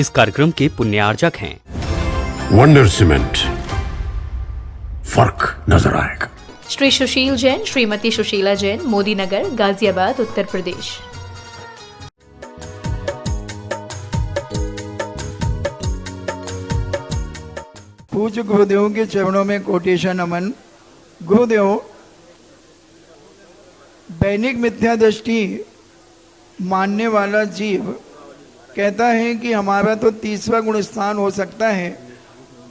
इस कार्यक्रम के पुण्यार्जक हैं। वंडर सीमेंट, फर्क नजर आएगा। श्री सुशील जैन, श्रीमती सुशीला जैन, मोदी नगर, गाजियाबाद, उत्तर प्रदेश। पूज्य गुरुदेव के चरणों में कोटेशन नमन। गुरुदेव, दैनिक मिथ्या दृष्टि मानने वाला जीव कहता है कि हमारा तो 30वां गुण स्थान हो सकता है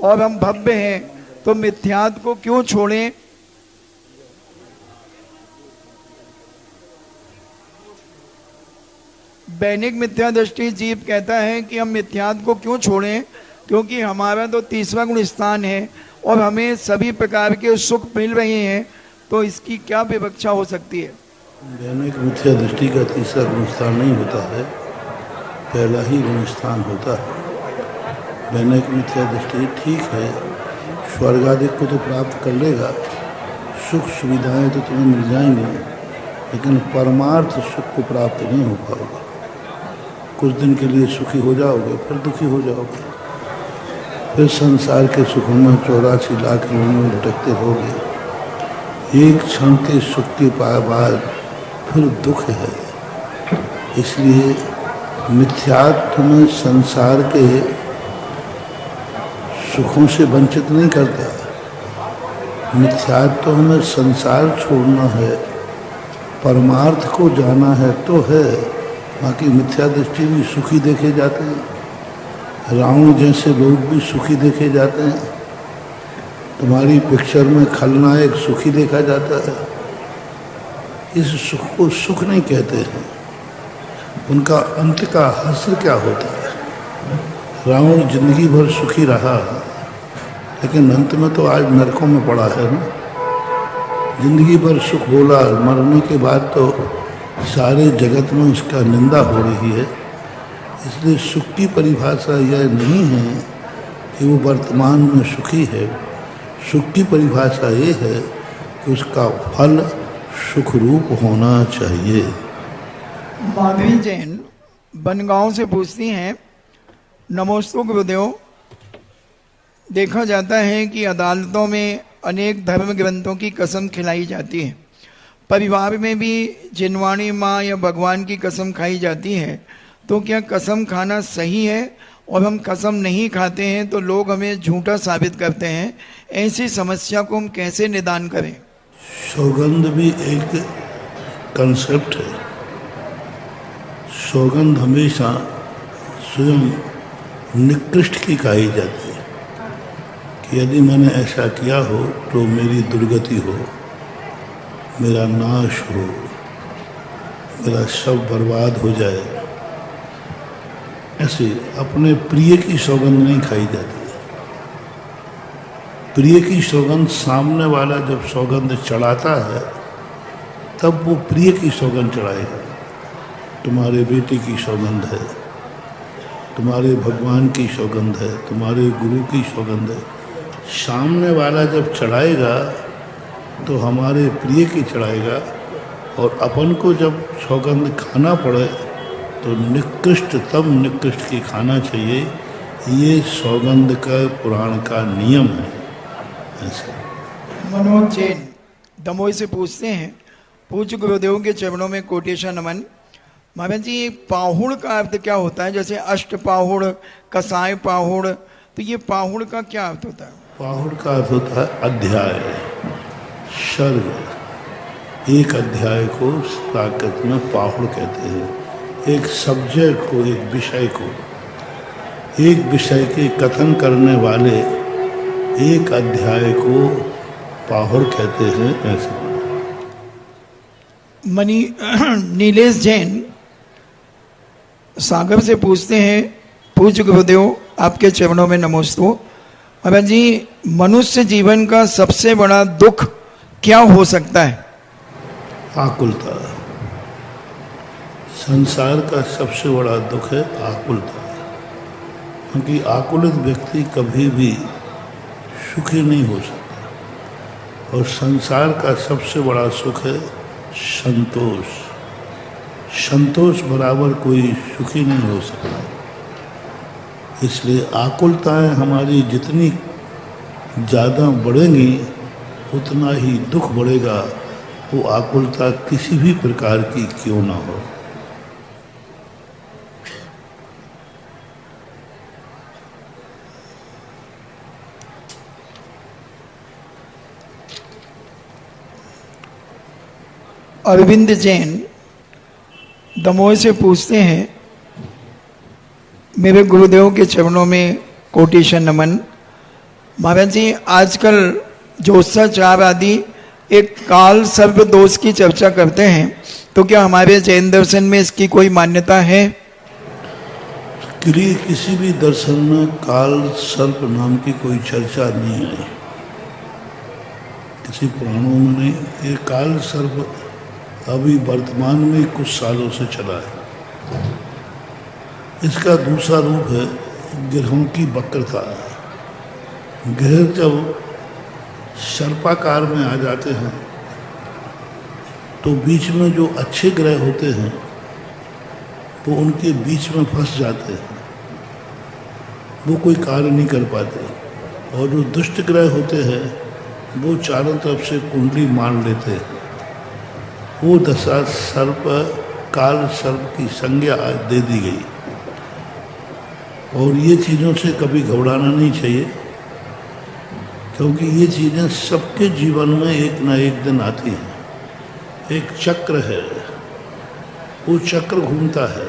और हम भव्य हैं, तो मिथ्यात्व को क्यों छोड़ें? दैनिक मिथ्या दृष्टि जीव कहता है कि हम मिथ्यात्व को क्यों छोड़ें, क्योंकि हमारा तो 30वां गुण स्थान है और हमें सभी प्रकार के सुख मिल रहे हैं, तो इसकी क्या विवक्षा हो सकती है? दैनिक मिथ्या दृष्टि का 30वां गुण स्थान नहीं होता है, पहला ही गुण स्थान होता है। दैनिक मिथ्या दृष्टि ठीक है, स्वर्ग आदि को तो प्राप्त कर लेगा, सुख सुविधाएं तो तुम्हें मिल जाएंगी, लेकिन परमार्थ सुख को प्राप्त नहीं हो पाओगे। कुछ दिन के लिए सुखी हो जाओगे, फिर दुखी हो जाओगे, फिर संसार के सुखों में 84 लाख लोगों में भटकते रहोगे। एक क्षण के सुख के बाद फिर दुख है। इसलिए मिथ्यात्व में संसार के सुखों से वंचित नहीं करता। मिथ्यात्व में संसार छोड़ना है, परमार्थ को जाना है तो है। बाकी मिथ्या दृष्टि भी सुखी देखे जाते हैं, रावण जैसे लोग भी सुखी देखे जाते हैं। तुम्हारी पिक्चर में खलनायक सुखी देखा जाता है। इस सुख को सुख नहीं कहते हैं। उनका अंत का हश्र क्या होता है? रावण जिंदगी भर सुखी रहा, लेकिन अंत में तो आज नरकों में पड़ा है ना। जिंदगी भर सुख बोला, मरने के बाद तो सारे जगत में उसका निंदा हो रही है। इसलिए सुख की परिभाषा यह नहीं है कि वो वर्तमान में सुखी है। सुख की परिभाषा ये है कि उसका फल सुख रूप होना चाहिए। माधवी जैन बनगांव से पूछती हैं, नमोस्तु गुरुदेव। देखा जाता है कि अदालतों में अनेक धर्म ग्रंथों की कसम खिलाई जाती है। परिवार में भी जिनवाणी माँ या भगवान की कसम खाई जाती है, तो क्या कसम खाना सही है? और हम कसम नहीं खाते हैं तो लोग हमें झूठा साबित करते हैं। ऐसी समस्या को हम कैसे निदान करें? सौगंध भी एक कंसेप्ट है। सौगंध हमेशा स्वयं निकृष्ट की कही जाती है कि यदि मैंने ऐसा किया हो तो मेरी दुर्गति हो, मेरा नाश हो, मेरा सब बर्बाद हो जाए। ऐसे अपने प्रिय की सौगंध नहीं खाई जाती है। प्रिय की सौगंध सामने वाला जब सौगंध चढ़ाता है तब वो प्रिय की सौगंध चढ़ाएगा। तुम्हारे बेटे की सौगंध है, तुम्हारे भगवान की सौगंध है, तुम्हारे गुरु की सौगंध है। सामने वाला जब चढ़ाएगा तो हमारे प्रिय की चढ़ाएगा, और अपन को जब सौगंध खाना पड़े तो निकृष्टतम निकृष्ट की खाना चाहिए। ये सौगंध का पुराण का नियम है। ऐसा मनोज जैन दमोई से पूछते हैं, पूज्य गुरुदेव के चरणों में कोटेशन नमन। महाराज जी, पाहुड़ का अर्थ क्या होता है? जैसे अष्ट पाहुड़, कसाय पाहुड़, तो ये पाहुड़ का क्या अर्थ होता है? पाहुड़ का अर्थ होता है अध्याय, सर्ग। एक अध्याय को प्राकृत में पाहुड़ कहते हैं। एक सब्जेक्ट को, एक विषय को, एक विषय के कथन करने वाले एक अध्याय को पाहुड़ कहते हैं। ऐसा नीलेश जैन सागर से पूछते हैं, पूज्य गुरुदेव आपके चरणों में नमोस्तु। महाराज जी, मनुष्य जीवन का सबसे बड़ा दुख क्या हो सकता है? आकुलता। संसार का सबसे बड़ा दुख है आकुलता, क्योंकि आकुलित व्यक्ति कभी भी सुखी नहीं हो सकता। और संसार का सबसे बड़ा सुख है संतोष। संतोष बराबर कोई सुखी नहीं हो सकता। इसलिए आकुलताएं हमारी जितनी ज़्यादा बढ़ेंगी उतना ही दुख बढ़ेगा, वो आकुलता किसी भी प्रकार की क्यों ना हो। अरविंद जैन दमोह से पूछते हैं, मेरे गुरुदेव के चरणों में कोटेशन नमन। महाराज जी, आजकल ज्योतिषाचार्य आदि एक काल सर्प दोष की चर्चा करते हैं, तो क्या हमारे जैन दर्शन में इसकी कोई मान्यता है? किसी भी दर्शन में काल सर्प नाम की कोई चर्चा नहीं है, किसी पुराणों में नहीं। ये काल सर्प अभी वर्तमान में कुछ सालों से चला है। इसका दूसरा रूप है ग्रहों की वक्रता। ग्रह जब सर्पाकार में आ जाते हैं तो बीच में जो अच्छे ग्रह होते हैं वो उनके बीच में फंस जाते हैं, वो कोई कार्य नहीं कर पाते। और जो दुष्ट ग्रह होते हैं वो चारों तरफ से कुंडली मान लेते हैं। वो दशा सर्प, काल सर्प की संज्ञा दे दी गई। और ये चीज़ों से कभी घबराना नहीं चाहिए, क्योंकि ये चीज़ें सबके जीवन में एक ना एक दिन आती हैं। एक चक्र है, वो चक्र घूमता है।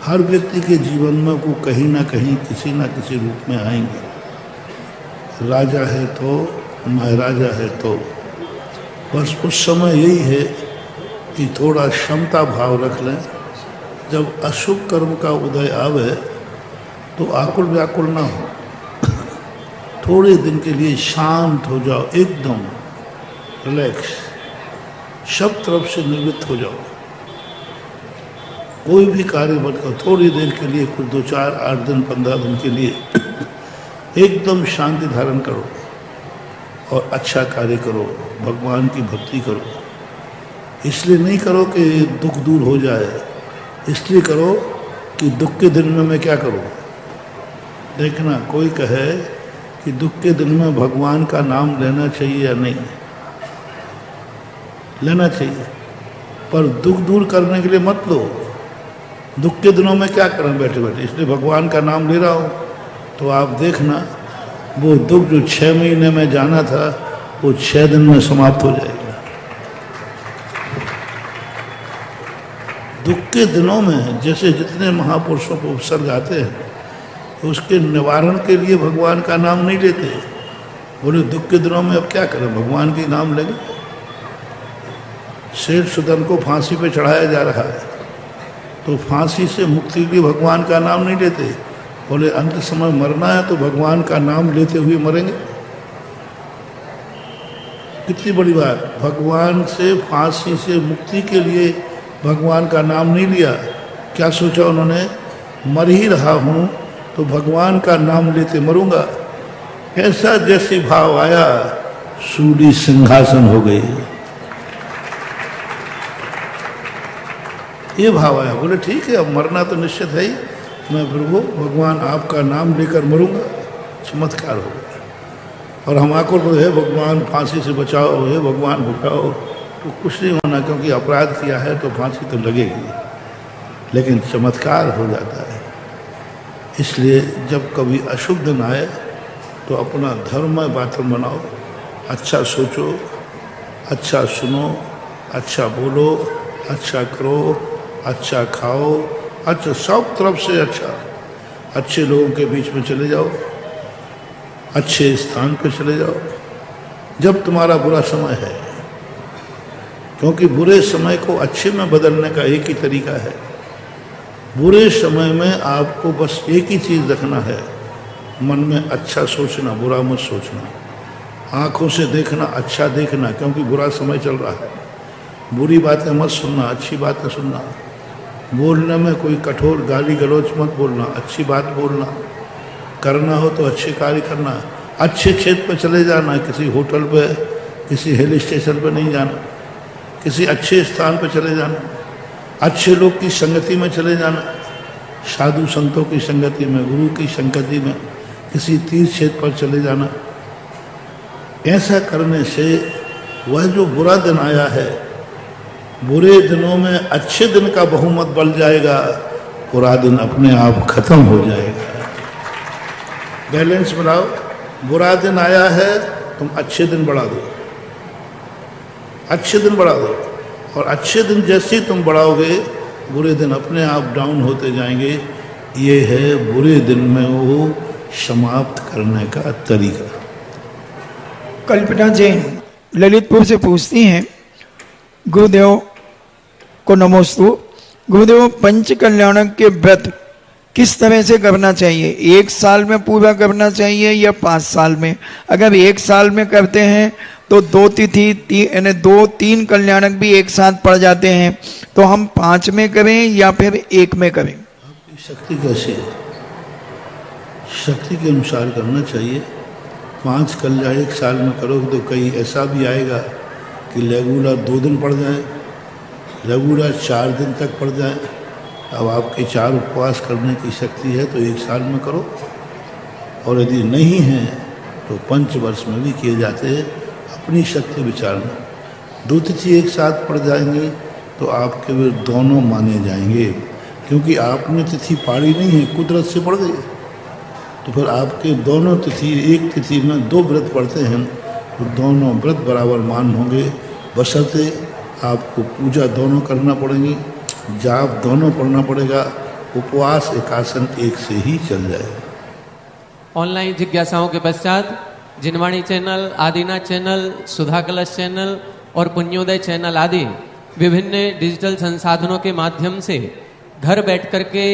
हर व्यक्ति के जीवन में वो कहीं ना कहीं किसी ना किसी रूप में आएंगे। राजा है तो, महाराजा है तो, बस उस समय यही है कि थोड़ा क्षमता भाव रख लें। जब अशुभ कर्म का उदय आवे तो आकुल व्याकुल ना हो, थोड़े दिन के लिए शांत हो जाओ, एकदम रिलैक्स, सब तरफ से निवृत्त हो जाओ। कोई भी कार्य मत करो, थोड़ी देर के लिए, कुछ 2, 4, 8 दिन, 15 दिन के लिए एकदम शांति धारण करो और अच्छा कार्य करो, भगवान की भक्ति करो। इसलिए नहीं करो कि दुख दूर हो जाए, इसलिए करो कि दुख के दिन में मैं क्या करूं। देखना, कोई कहे कि दुख के दिन में भगवान का नाम लेना चाहिए या नहीं, लेना चाहिए, पर दुख दूर करने के लिए मत लो। दुख के दिनों में क्या करें बैठे बैठे, इसलिए भगवान का नाम ले रहा हूँ, तो आप देखना वो दुख जो 6 महीने में जाना था वो 6 दिन में समाप्त हो जाएगा। दुख के दिनों में जैसे जितने महापुरुषों को उपसर्ग आते हैं, उसके निवारण के लिए भगवान का नाम नहीं लेते। बोले दुख के दिनों में अब क्या करें, भगवान के नाम लेंगे। शेर सुदन को फांसी पे चढ़ाया जा रहा है, तो फांसी से मुक्ति के लिए भगवान का नाम नहीं लेते। बोले अंत समय मरना है तो भगवान का नाम लेते हुए मरेंगे। कितनी बड़ी बात, भगवान से फांसी से मुक्ति के लिए भगवान का नाम नहीं लिया। क्या सोचा उन्होंने, मर ही रहा हूँ तो भगवान का नाम लेते मरूंगा। ऐसा जैसे भाव आया, सूली सिंहासन हो गई। ये भाव आया, बोले ठीक है, अब मरना तो निश्चित है ही, मैं प्रभु भगवान आपका नाम लेकर मरूंगा। चमत्कार हो गया। और हम आकुल बोले, हे भगवान फांसी से बचाओ, हे भगवान बचाओ, तो कुछ नहीं होना, क्योंकि अपराध किया है तो फांसी तो लगेगी, लेकिन चमत्कार हो जाता है। इसलिए जब कभी अशुभ दिन आए तो अपना धर्ममय वातावरण बनाओ, अच्छा सोचो, अच्छा सुनो, अच्छा बोलो, अच्छा करो, अच्छा खाओ, अच्छा सब तरफ से अच्छा। अच्छे लोगों के बीच में चले जाओ, अच्छे स्थान पर चले जाओ जब तुम्हारा बुरा समय है, क्योंकि बुरे समय को अच्छे में बदलने का एक ही तरीका है। बुरे समय में आपको बस एक ही चीज़ रखना है, मन में अच्छा सोचना, बुरा मत सोचना। आँखों से देखना, अच्छा देखना, क्योंकि बुरा समय चल रहा है। बुरी बातें मत सुनना, अच्छी बातें सुनना। बोलने में कोई कठोर गाली गलौज मत बोलना, अच्छी बात बोलना। करना हो तो अच्छे कार्य करना। अच्छे क्षेत्र पर चले जाना, किसी होटल पे, किसी हिल स्टेशन पर नहीं जाना, किसी अच्छे स्थान पर चले जाना, अच्छे लोग की संगति में चले जाना। साधु संतों की संगति में, गुरु की संगति में किसी तीर्थ क्षेत्र पर चले जाना। ऐसा करने से वह जो बुरा दिन आया है, बुरे दिनों में अच्छे दिन का बहुमत बढ़ जाएगा, बुरा दिन अपने आप खत्म हो जाएगा। बैलेंस बनाओ, बुरा दिन आया है तुम अच्छे दिन बढ़ा दो, अच्छे दिन बढ़ा दो, और अच्छे दिन जैसे ही तुम बढ़ाओगे बुरे दिन अपने आप डाउन होते जाएंगे। ये है बुरे दिन में वो समाप्त करने का तरीका। कल्पना जैन ललितपुर से पूछती हैं, गुरुदेव को नमोस्तु। गुरुदेव, पंच कल्याणक के व्रत किस तरह से करना चाहिए? 1 साल में पूरा करना चाहिए या 5 साल में? अगर 1 साल में करते हैं तो 2 तिथि यानी 2-3 कल्याणक भी एक साथ पड़ जाते हैं, तो हम 5 में करें या फिर 1 में करें? आपकी शक्ति कैसी है, शक्ति के अनुसार करना चाहिए। 5 कल्याण 1 साल में करोगे तो कहीं ऐसा भी आएगा कि रेगुलर 2 दिन पड़ जाए, रेगुलर 4 दिन तक पड़ जाए। अब आपके 4 उपवास करने की शक्ति है तो 1 साल में करो, और यदि नहीं है तो पंचवर्ष में भी किए जाते हैं। अपनी शक्ति विचारना। 2 तिथि एक साथ पड़ जाएंगे तो आपके वे दोनों माने जाएंगे, क्योंकि आपने तिथि पाड़ी नहीं है, कुदरत से पड़ गई। तो फिर आपके दोनों तिथि, एक तिथि में 2 व्रत पड़ते हैं तो दोनों व्रत बराबर मान होंगे, बशर्ते आपको पूजा दोनों करना पड़ेंगी, जाप दोनों पढ़ना पड़ेगा, उपवास एकासन एक से ही चल जाएगा। ऑनलाइन जिज्ञासाओं के पश्चात जिनवाणी चैनल, आदिनाथ चैनल, सुधा कलश चैनल और पुण्योदय चैनल आदि विभिन्न डिजिटल संसाधनों के माध्यम से घर बैठ कर के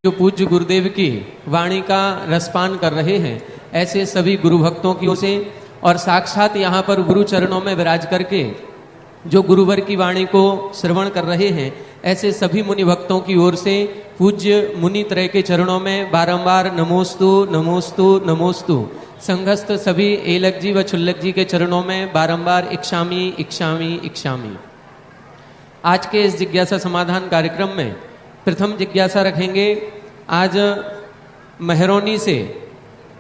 जो पूज्य गुरुदेव की वाणी का रसपान कर रहे हैं, ऐसे सभी गुरु भक्तों की ओर से और साक्षात यहाँ पर गुरु चरणों में विराज करके जो गुरुवर की वाणी को श्रवण कर रहे हैं, ऐसे सभी मुनि भक्तों की ओर से पूज्य मुनि त्रय के चरणों में बारंबार नमोस्तु नमोस्तु नमोस्तु, संघस्थ सभी एलक जी व छुल्लक जी के चरणों में बारंबार इक्षामी इक्षामी इक्षामी। आज के इस जिज्ञासा समाधान कार्यक्रम में प्रथम जिज्ञासा रखेंगे। आज मेहरौनी से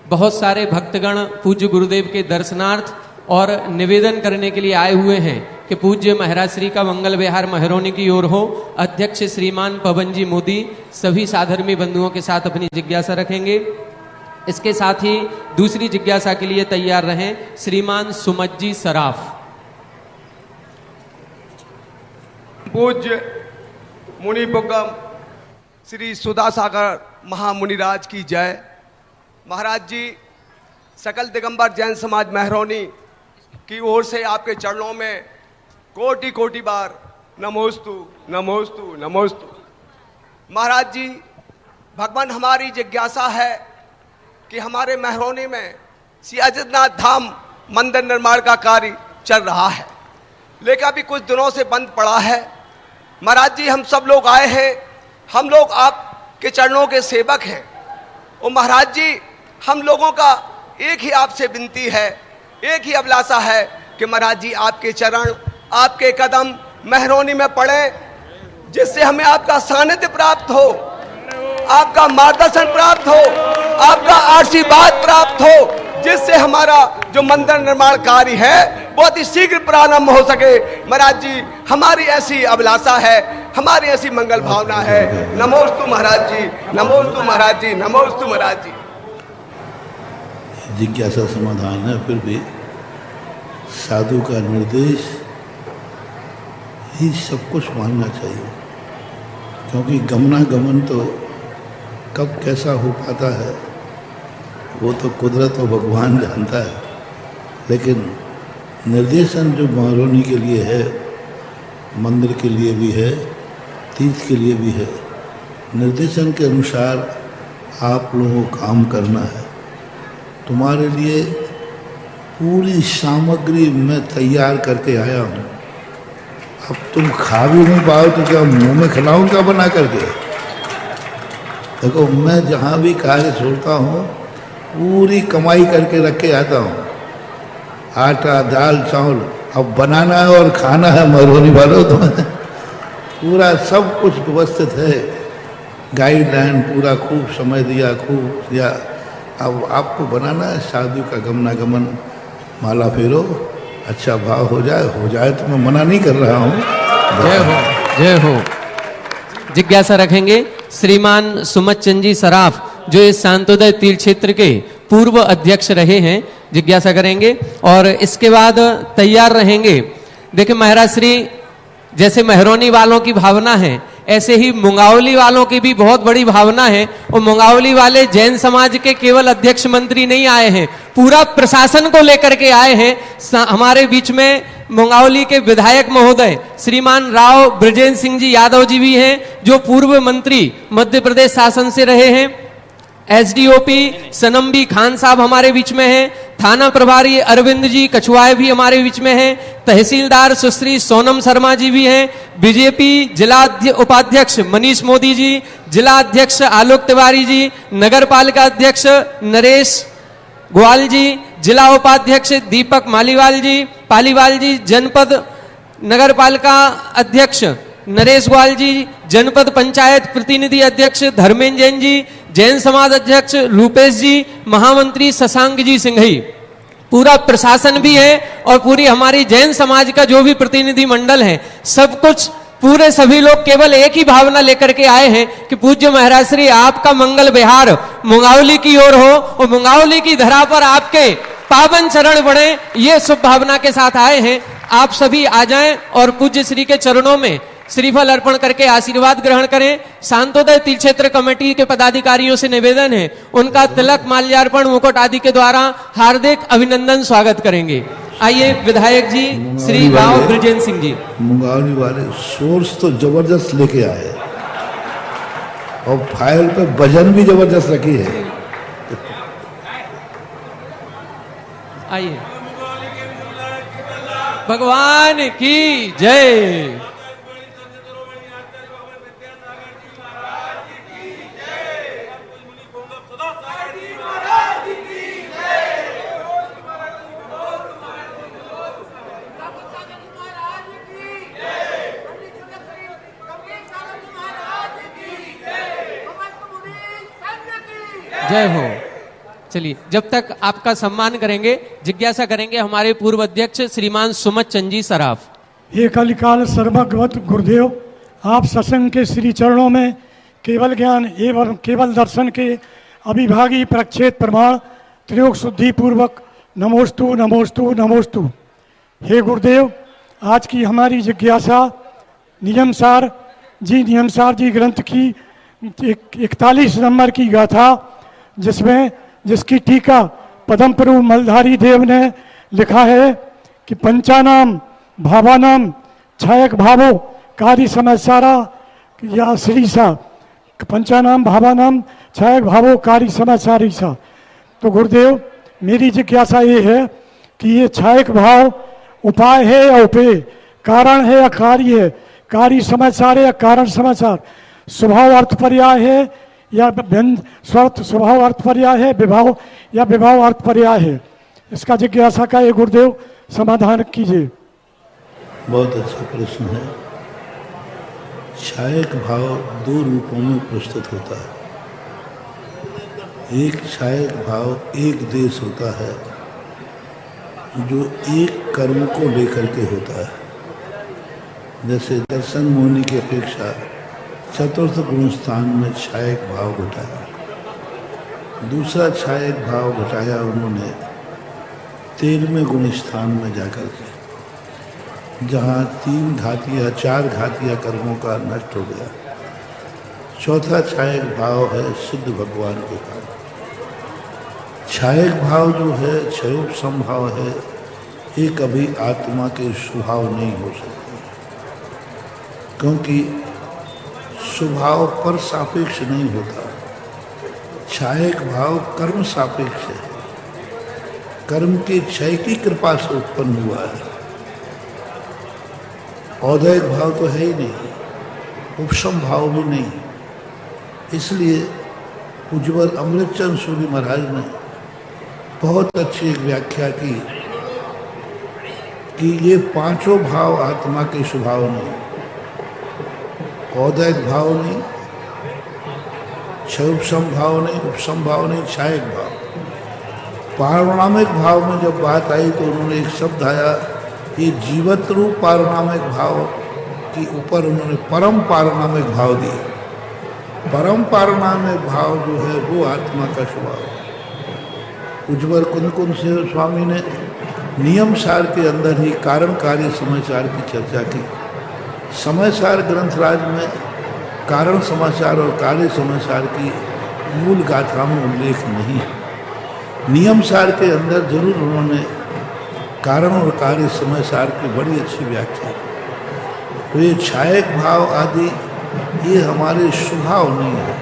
बहुत सारे भक्तगण पूज्य गुरुदेव के दर्शनार्थ और निवेदन करने के लिए आए हुए हैं कि पूज्य महाराज श्री का मंगल विहार मेहरौनी की ओर हो। अध्यक्ष श्रीमान पवन जी मोदी सभी साधर्मी बंधुओं के साथ अपनी जिज्ञासा रखेंगे। इसके साथ ही दूसरी जिज्ञासा के लिए तैयार रहें श्रीमान सुमत जी सराफ। पूज्य मुनि पुगम श्री सुधा सागर महामुनिराज की जय। महाराज जी, सकल दिगंबर जैन समाज मेहरौनी की ओर से आपके चरणों में कोटि कोटि बार नमोस्तु नमोस्तु नमोस्तु। महाराज जी, भगवान हमारी जिज्ञासा है कि हमारे मेहरौनी में श्री अजितनाथ धाम मंदिर निर्माण का कार्य चल रहा है, लेकिन अभी कुछ दिनों से बंद पड़ा है। महाराज जी, हम सब लोग आए हैं, हम लोग आपके चरणों के सेवक हैं। और महाराज जी, हम लोगों का एक ही आपसे विनती है, एक ही अभिलाषा है कि महाराज जी आपके चरण, आपके कदम मेहरौनी में पड़े, जिससे हमें आपका सानिध्य प्राप्त हो, आपका मार्गदर्शन प्राप्त हो, आपका आशीर्वाद प्राप्त हो, जिससे हमारा जो मंदिर निर्माण कार्य है बहुत ही शीघ्र प्रारंभ हो सके। महाराज जी, हमारी ऐसी अभिलाषा है, हमारी ऐसी मंगल भावना है। नमोस्तु महाराज जी, नमोस्तु महाराज जी, नमोस्तु महाराज जी। जिज्ञासा समाधान है, फिर भी साधु का निर्देश ही सब कुछ मानना चाहिए, क्योंकि गमनागमन तो कब कैसा हो पाता है वो तो कुदरत और भगवान जानता है। लेकिन निर्देशन जो मेहरौनी के लिए है, मंदिर के लिए भी है, तीर्थ के लिए भी है, निर्देशन के अनुसार आप लोगों को काम करना है। तुम्हारे लिए पूरी सामग्री मैं तैयार करके आया हूँ। अब तुम खा भी नहीं पाओ तो क्या मुंह में खिलाऊं क्या बना करके? देखो, मैं जहाँ भी कार्य छोड़ता हूँ पूरी कमाई करके रख के आता हूँ। आटा, दाल, चावल, अब बनाना है और खाना है मेहरौनी वालों, तो पूरा सब कुछ व्यवस्थित है। गाइडलाइन पूरा खूब समय दिया, खूब किया। अब आपको बनाना है साधु का गमनागमन, माला फेरो, अच्छा भाव हो जाए तो मैं मना नहीं कर रहा हूँ। जय हो, जय हो। जिज्ञासा रखेंगे श्रीमान सुमत चंद जी सराफ, जो इस शांतोदय तीर्थ क्षेत्र के पूर्व अध्यक्ष रहे हैं, जिज्ञासा करेंगे और इसके बाद तैयार रहेंगे। देखिए महाराज श्री, जैसे मेहरौनी वालों की भावना है, ऐसे ही मुंगावली वालों की भी बहुत बड़ी भावना है। और मुंगावली वाले जैन समाज के केवल अध्यक्ष मंत्री नहीं आए हैं, पूरा प्रशासन को लेकर के आए हैं। हमारे बीच में मुंगावली के विधायक महोदय श्रीमान राव ब्रजेंद्र सिंह जी यादव जी भी हैं, जो पूर्व मंत्री मध्य प्रदेश शासन से रहे हैं। एसडीओपी सनम बी खान साहब हमारे बीच में हैं। थाना प्रभारी अरविंद जी कछुआए भी हमारे बीच में हैं। तहसीलदार सुश्री सोनम शर्मा जी भी हैं। बीजेपी जिला उपाध्यक्ष मनीष मोदी जी, जिला अध्यक्ष आलोक तिवारी जी, नगर पालिका अध्यक्ष नरेश ग्वाल जी, जिला उपाध्यक्ष दीपक पालीवाल जी, जनपद नगर पालिका अध्यक्ष नरेश ग्वाल जी, जनपद पंचायत प्रतिनिधि अध्यक्ष धर्मेंद्र जैन जी, जैन समाज अध्यक्ष रूपेश जी, महामंत्री शशांक जी सिंघई, पूरा प्रशासन भी है और पूरी हमारी जैन समाज का जो भी प्रतिनिधि मंडल है, सब कुछ पूरे सभी लोग केवल एक ही भावना लेकर के आए हैं कि पूज्य महाराज श्री आपका मंगल विहार मुंगावली की ओर हो और मुंगावली की धरा पर आपके पावन चरण बढ़े, ये शुभ भावना के साथ आए हैं। आप सभी आ जाएं और पूज्य श्री के चरणों में श्रीफल अर्पण करके आशीर्वाद ग्रहण करें। शांतोदय तीर्थ क्षेत्र कमेटी के पदाधिकारियों से निवेदन है, उनका तिलक माल्यार्पण मुकुट आदि के द्वारा हार्दिक अभिनंदन स्वागत करेंगे। आइए विधायक जी श्री राव ब्रजेंद्र सिंह जी। मुंगावली वाले सोर्स तो जबरदस्त लेके आए और फाइल पे वजन भी जबरदस्त रखी है। आइए, भगवान की जय। जय हो। चलिए, जब तक आपका सम्मान करेंगे, जिज्ञासा करेंगे हमारे पूर्व अध्यक्ष श्रीमान सुमत चंद जी सराफ। हे कलिकाल सर्वज्ञ गुरुदेव, आप सत्संग के श्री चरणों में केवल ज्ञान एवं केवल दर्शन के अभिभागी प्रक्षेप प्रमाण त्रियोग शुद्धि पूर्वक नमोस्तु नमोस्तु नमोस्तु। हे गुरुदेव, आज की हमारी जिज्ञासा नियमसार जी ग्रंथ की 41 नंबर की गाथा, जिसकी टीका पदमप्रभु मलधारी देव ने लिखा है कि पंचानाम भावानाम छायक भावो कार्य समसारा या श्रीसा, पंचानाम भावानाम छायक भावो कार्य समसारी सा। तो गुरुदेव, मेरी जिज्ञासा ये है कि ये छायक भाव उपाय है या उपेय, कारण है या कार्य है, कार्य समाचार है या कारण समाचार, स्वभाव अर्थ पर्याय है या स्वर्थ स्वभाव अर्थ पर्याय है, विभाव या विभाव अर्थ पर्याय है। इसका जिज्ञासा का ये गुरुदेव समाधान कीजिए। बहुत अच्छा प्रश्न है। छायक भाव 2 रूपों में प्रस्तुत होता है। एक छायक भाव एक देश होता है, जो एक कर्म को लेकर के होता है। जैसे दर्शन मोहनी की अपेक्षा चतुर्थ गुण स्थान में छायक भाव घटाया। दूसरा छायक भाव घटाया उन्होंने 13वें गुण स्थान में जाकर के, जहाँ 3 घातिया 4 घातिया कर्मों का नष्ट हो गया। चौथा छायक भाव है सिद्ध भगवान के भाव। छायक भाव जो है, क्षयोपम भाव है, ये कभी आत्मा के स्वभाव नहीं हो सकते, क्योंकि स्वभाव पर सापेक्ष नहीं होता। छायक भाव कर्म सापेक्ष है, कर्म के क्षय की कृपा से उत्पन्न हुआ है। औदैहिक भाव तो है ही नहीं, उपशम भाव भी नहीं। इसलिए पूज्यवर अमृतचंद सूरी महाराज ने बहुत अच्छी एक व्याख्या की कि ये 5 भाव आत्मा के स्वभाव नहीं, औदैहिक भाव नहीं, क्षयोपम भाव नहीं, उपसम भाव नहीं, क्षायक भाव। पारणामिक भाव में जब बात आई तो उन्होंने एक शब्द आया कि जीवत रूप पारणामिक भाव के ऊपर उन्होंने परम पारणामिक भाव दिए। परम पारणामिक भाव जो है वो आत्मा का स्वभाव है। उज्ज्वल कुंद सिंह स्वामी ने नियम सार के अंदर ही कारण कार्य समाचार की चर्चा की। समाचार ग्रंथराज में कारण समाचार और कार्य समाचार की मूल गाथा में उल्लेख नहीं है। नियम सार के अंदर जरूर उन्होंने कारण और कार्य समाचार की बड़ी अच्छी व्याख्या की। तो ये क्षायक भाव आदि ये हमारे स्वभाव नहीं है,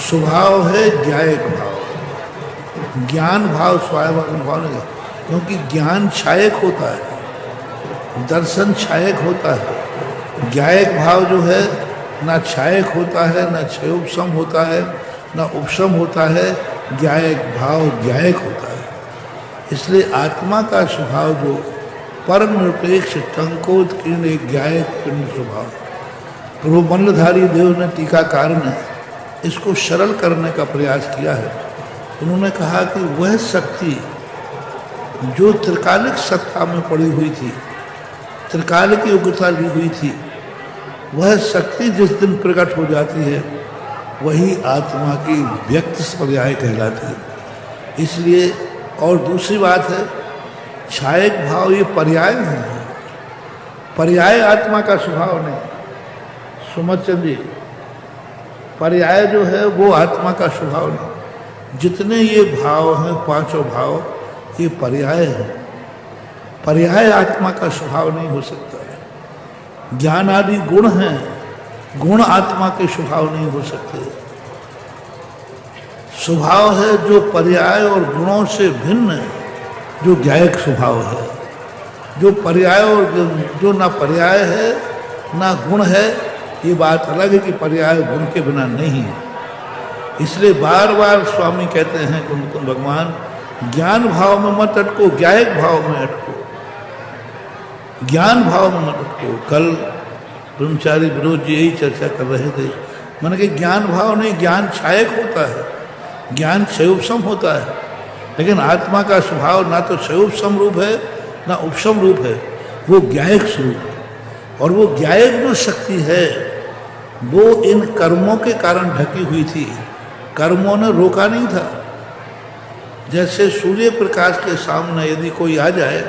स्वभाव है ज्ञायक भाव। ज्ञान भाव स्वाभाविक भाव नहीं, क्योंकि ज्ञान क्षायक होता है, दर्शन क्षायक होता है। ज्ञायक भाव जो है ना क्षायक होता है, ना क्षयोपम होता है, ना उपशम होता है। ज्ञायक भाव ज्ञायक होता है। इसलिए आत्मा का स्वभाव जो परम निरपेक्ष टंकोत्कीर्ण एक ज्ञायक पिंड स्वभाव, तो मल्लधारी देव ने टीकाकार ने इसको सरल करने का प्रयास किया है। उन्होंने कहा कि वह शक्ति जो त्रिकालिक सत्ता में पड़ी हुई थी, त्रिकालिक योग्यता ली हुई थी, वह शक्ति जिस दिन प्रकट हो जाती है वही आत्मा की व्यक्त पर्याय कहलाती है। इसलिए और दूसरी बात है, क्षायक भाव ये पर्याय है, पर्याय आत्मा का स्वभाव नहीं। सुमत चंद जी, पर्याय जो है वो आत्मा का स्वभाव नहीं। जितने ये भाव हैं, पांचों भाव, ये पर्याय है। पर्याय आत्मा का स्वभाव नहीं हो सकता है। ज्ञान आदि गुण हैं, गुण आत्मा के स्वभाव नहीं हो सकते। स्वभाव है जो पर्याय और गुणों से भिन्न है, जो ज्ञायक स्वभाव है। जो पर्याय और जो ना पर्याय है ना गुण है, ये बात अलग है कि पर्याय गुण के बिना नहीं है। इसलिए बार बार स्वामी कहते हैं कि तुम भगवान ज्ञान भाव में मत अटको, ज्ञायक भाव में अटको, ज्ञान भाव में मत अटको। कल ब्रह्मचारी विरोध जी यही चर्चा कर रहे थे। मैंने कि ज्ञान भाव नहीं, ज्ञान क्षायक होता है, ज्ञान क्षयोपम होता है। लेकिन आत्मा का स्वभाव ना तो क्षयोपम रूप है ना उपशम रूप है, वो ज्ञायक स्वरूप है। और वो ज्ञायक जो शक्ति है वो इन कर्मों के कारण ढकी हुई थी, कर्मों ने रोका नहीं था। जैसे सूर्य प्रकाश के सामने यदि कोई आ जाए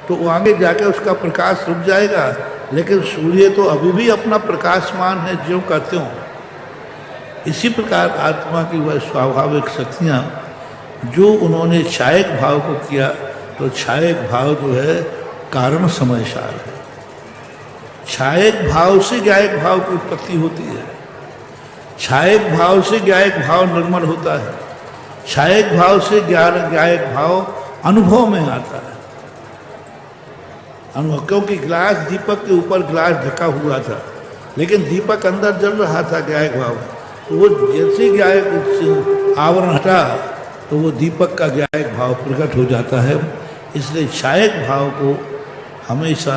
तो वो आगे जाके उसका प्रकाश रुक जाएगा, लेकिन सूर्य तो अभी भी अपना प्रकाशमान है ज्यों का त्यों। इसी प्रकार आत्मा की वह स्वाभाविक शक्तियाँ जो उन्होंने क्षायक भाव को किया, तो क्षायक भाव जो है कारण समय सार है। क्षायक भाव से ज्ञायक भाव की उत्पत्ति होती है, क्षायक भाव से ज्ञायक भाव निर्मल होता है, क्षायक भाव से ज्ञायक भाव अनुभव में आता है। अनुभव, क्योंकि गिलास दीपक के ऊपर गिलास ढका हुआ था, लेकिन दीपक अंदर जल रहा था ज्ञायक भाव, तो वो जैसे ज्ञायक आवरण हटा तो वो दीपक का ज्ञायक भाव प्रकट हो जाता है। इसलिए क्षायक भाव को हमेशा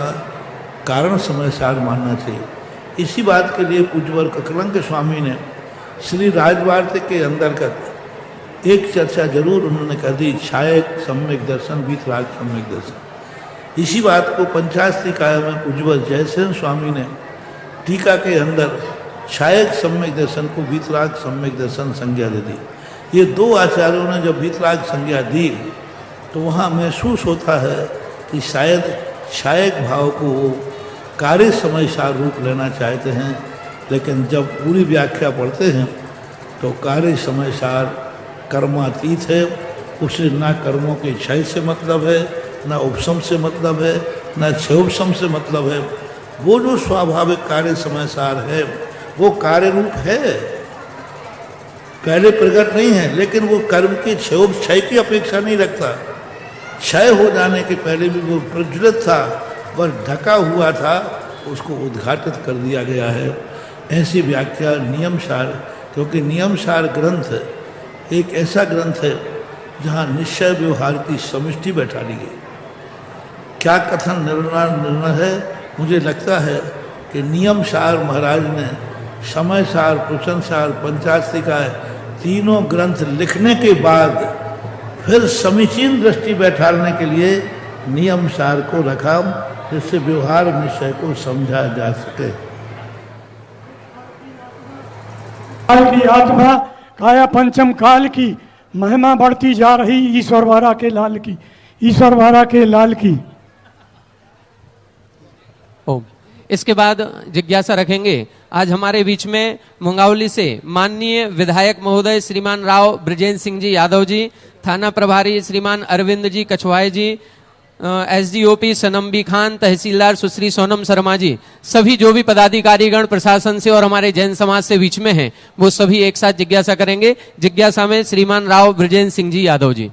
कारण समय सार मानना चाहिए। इसी बात के लिए पूज्यवर ककलंक स्वामी ने श्री राजवार्तिक के अंतर्गत एक चर्चा जरूर उन्होंने कर दी, क्षायक सम्यक दर्शन, वीतराग सम्यक दर्शन। इसी बात को पंचास्त्रिकाय में पूज्यवर जयसेन स्वामी ने टीका के अंदर क्षायक सम्यक दर्शन को वीतराग सम्यक दर्शन संज्ञा दे दी। ये दो आचार्यों ने जब वीतराग संज्ञा दी तो वहाँ महसूस होता है कि शायद क्षायक भाव को कार्य समय सार रूप लेना चाहते हैं, लेकिन जब पूरी व्याख्या पढ़ते हैं तो कार्य समय सार कर्मातीत है। उसे ना कर्मों के क्षय से मतलब है, ना उपशम से मतलब है, ना क्षयोपशम से मतलब है। वो जो स्वाभाविक कार्य समय सार है वो कार्य रूप है, पहले प्रकट नहीं है, लेकिन वो कर्म के क्षय की अपेक्षा नहीं रखता। क्षय हो जाने के पहले भी वो प्रज्वलित था, वह ढका हुआ था, उसको उद्घाटित कर दिया गया है। ऐसी व्याख्या नियम सार, क्योंकि नियम सार ग्रंथ एक ऐसा ग्रंथ है जहाँ निश्चय व्यवहार की समष्टि बैठा ली गई। क्या कथन निर्णय है, मुझे लगता है कि नियम सार महाराज ने समय सार, प्रवचन सार, पंचास्तिका तीनों ग्रंथ लिखने के बाद फिर समीचीन दृष्टि बैठाने के लिए नियम सार को रखा, जिससे व्यवहार विषय को समझा जा सके। काल की आत्मा काया पंचम काल की महिमा बढ़ती जा रही ईश्वर वारा के लाल की, ईश्वर वारा के लाल की। ओम। इसके बाद जिज्ञासा रखेंगे। आज हमारे बीच में मुंगावली से माननीय विधायक महोदय श्रीमान राव ब्रजेंद्र सिंह जी यादव जी, थाना प्रभारी श्रीमान अरविंद जी कछवाए जी, एसडीओपी सनम्बी खान, तहसीलदार सुश्री सोनम शर्मा जी, सभी जो भी पदाधिकारीगण प्रशासन से और हमारे जैन समाज से बीच में हैं, वो सभी एक साथ जिज्ञासा करेंगे। जिज्ञासा में श्रीमान राव ब्रजेंद्र सिंह जी यादव जी।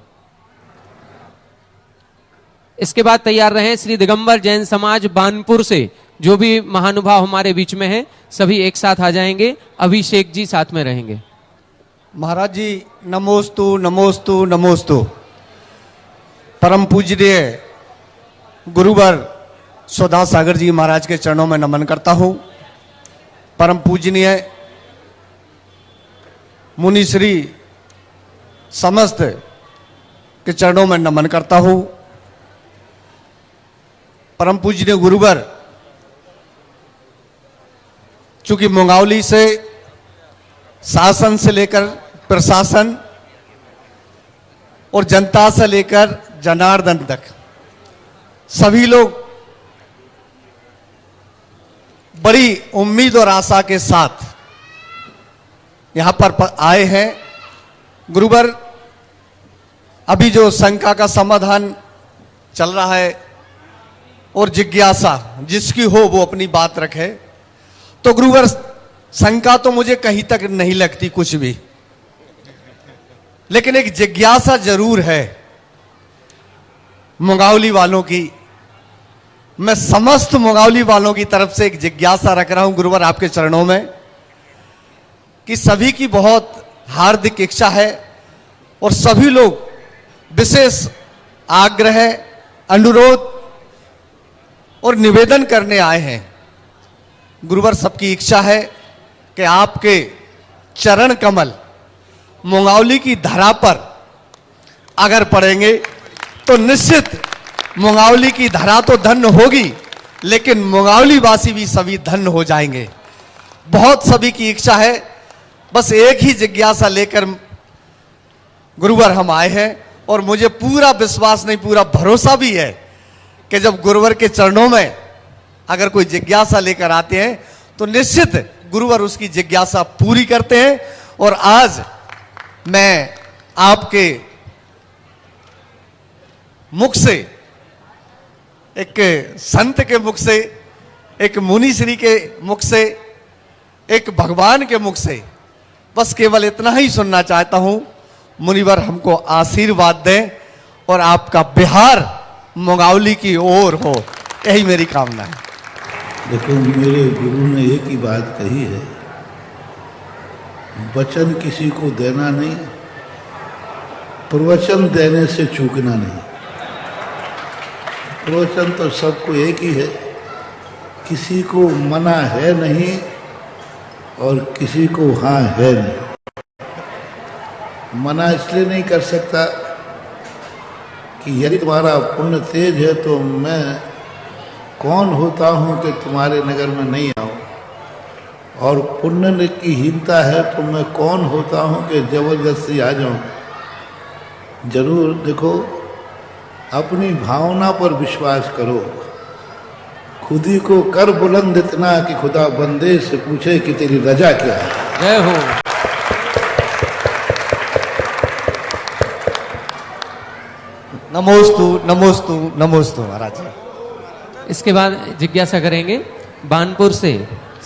इसके बाद तैयार रहे श्री दिगंबर जैन समाज बानपुर से जो भी महानुभाव हमारे बीच में हैं, सभी एक साथ आ जाएंगे। अभिषेक जी साथ में रहेंगे। महाराज जी नमोस्तु नमोस्तु नमोस्तु। परम पूज्य गुरुवर सुधा सागर जी महाराज के चरणों में नमन करता हूं। परम पूजनीय मुनि श्री समस्त के चरणों में नमन करता हूं। परम पूजनीय गुरुवर चूंकि मुंगावली से शासन से लेकर प्रशासन और जनता से लेकर जनार्दन तक सभी लोग बड़ी उम्मीद और आशा के साथ यहां पर आए हैं। गुरुवर अभी जो शंका का समाधान चल रहा है और जिज्ञासा जिसकी हो वो अपनी बात रखे, तो गुरुवर शंका तो मुझे कहीं तक नहीं लगती कुछ भी, लेकिन एक जिज्ञासा जरूर है मुंगावली वालों की। मैं समस्त मुंगावली वालों की तरफ से एक जिज्ञासा रख रहा हूं गुरुवर आपके चरणों में कि सभी की बहुत हार्दिक इच्छा है और सभी लोग विशेष आग्रह, अनुरोध और निवेदन करने आए हैं। गुरुवर सबकी इच्छा है कि आपके चरण कमल मुंगावली की धरा पर अगर पड़ेंगे तो निश्चित मुंगावली की धरा तो धन्य होगी, लेकिन मुंगावली वासी भी सभी धन्य हो जाएंगे। बहुत सभी की इच्छा है। बस एक ही जिज्ञासा लेकर गुरुवर हम आए हैं और मुझे पूरा विश्वास नहीं, पूरा भरोसा भी है कि जब गुरुवर के चरणों में अगर कोई जिज्ञासा लेकर आते हैं तो निश्चित गुरुवर उसकी जिज्ञासा पूरी करते हैं। और आज मैं आपके मुख से, एक संत के मुख से, एक मुनि श्री के मुख से, एक भगवान के मुख से बस केवल इतना ही सुनना चाहता हूं। मुनिवर हमको आशीर्वाद दें और आपका बिहार मुंगावली की ओर हो, यही मेरी कामना है। देखो, मेरे गुरु ने एक ही बात कही है, वचन किसी को देना नहीं, प्रवचन देने से चूकना नहीं। प्रवचन तो सबको एक ही है, किसी को मना है नहीं और किसी को हाँ है नहीं। मना इसलिए नहीं कर सकता कि यदि तुम्हारा पुण्य तेज है तो मैं कौन होता हूँ कि तुम्हारे नगर में नहीं आऊँ, और पुण्य की हीनता है तो मैं कौन होता हूँ कि जबरदस्ती आ जाऊँ। जरूर देखो, अपनी भावना पर विश्वास करो, खुद ही को कर बुलंद इतना कि खुदा बंदे से पूछे कि तेरी रजा क्या है। जय हो। नमोस्तु नमोस्तु नमोस्तु महाराज। इसके बाद जिज्ञासा करेंगे बानपुर से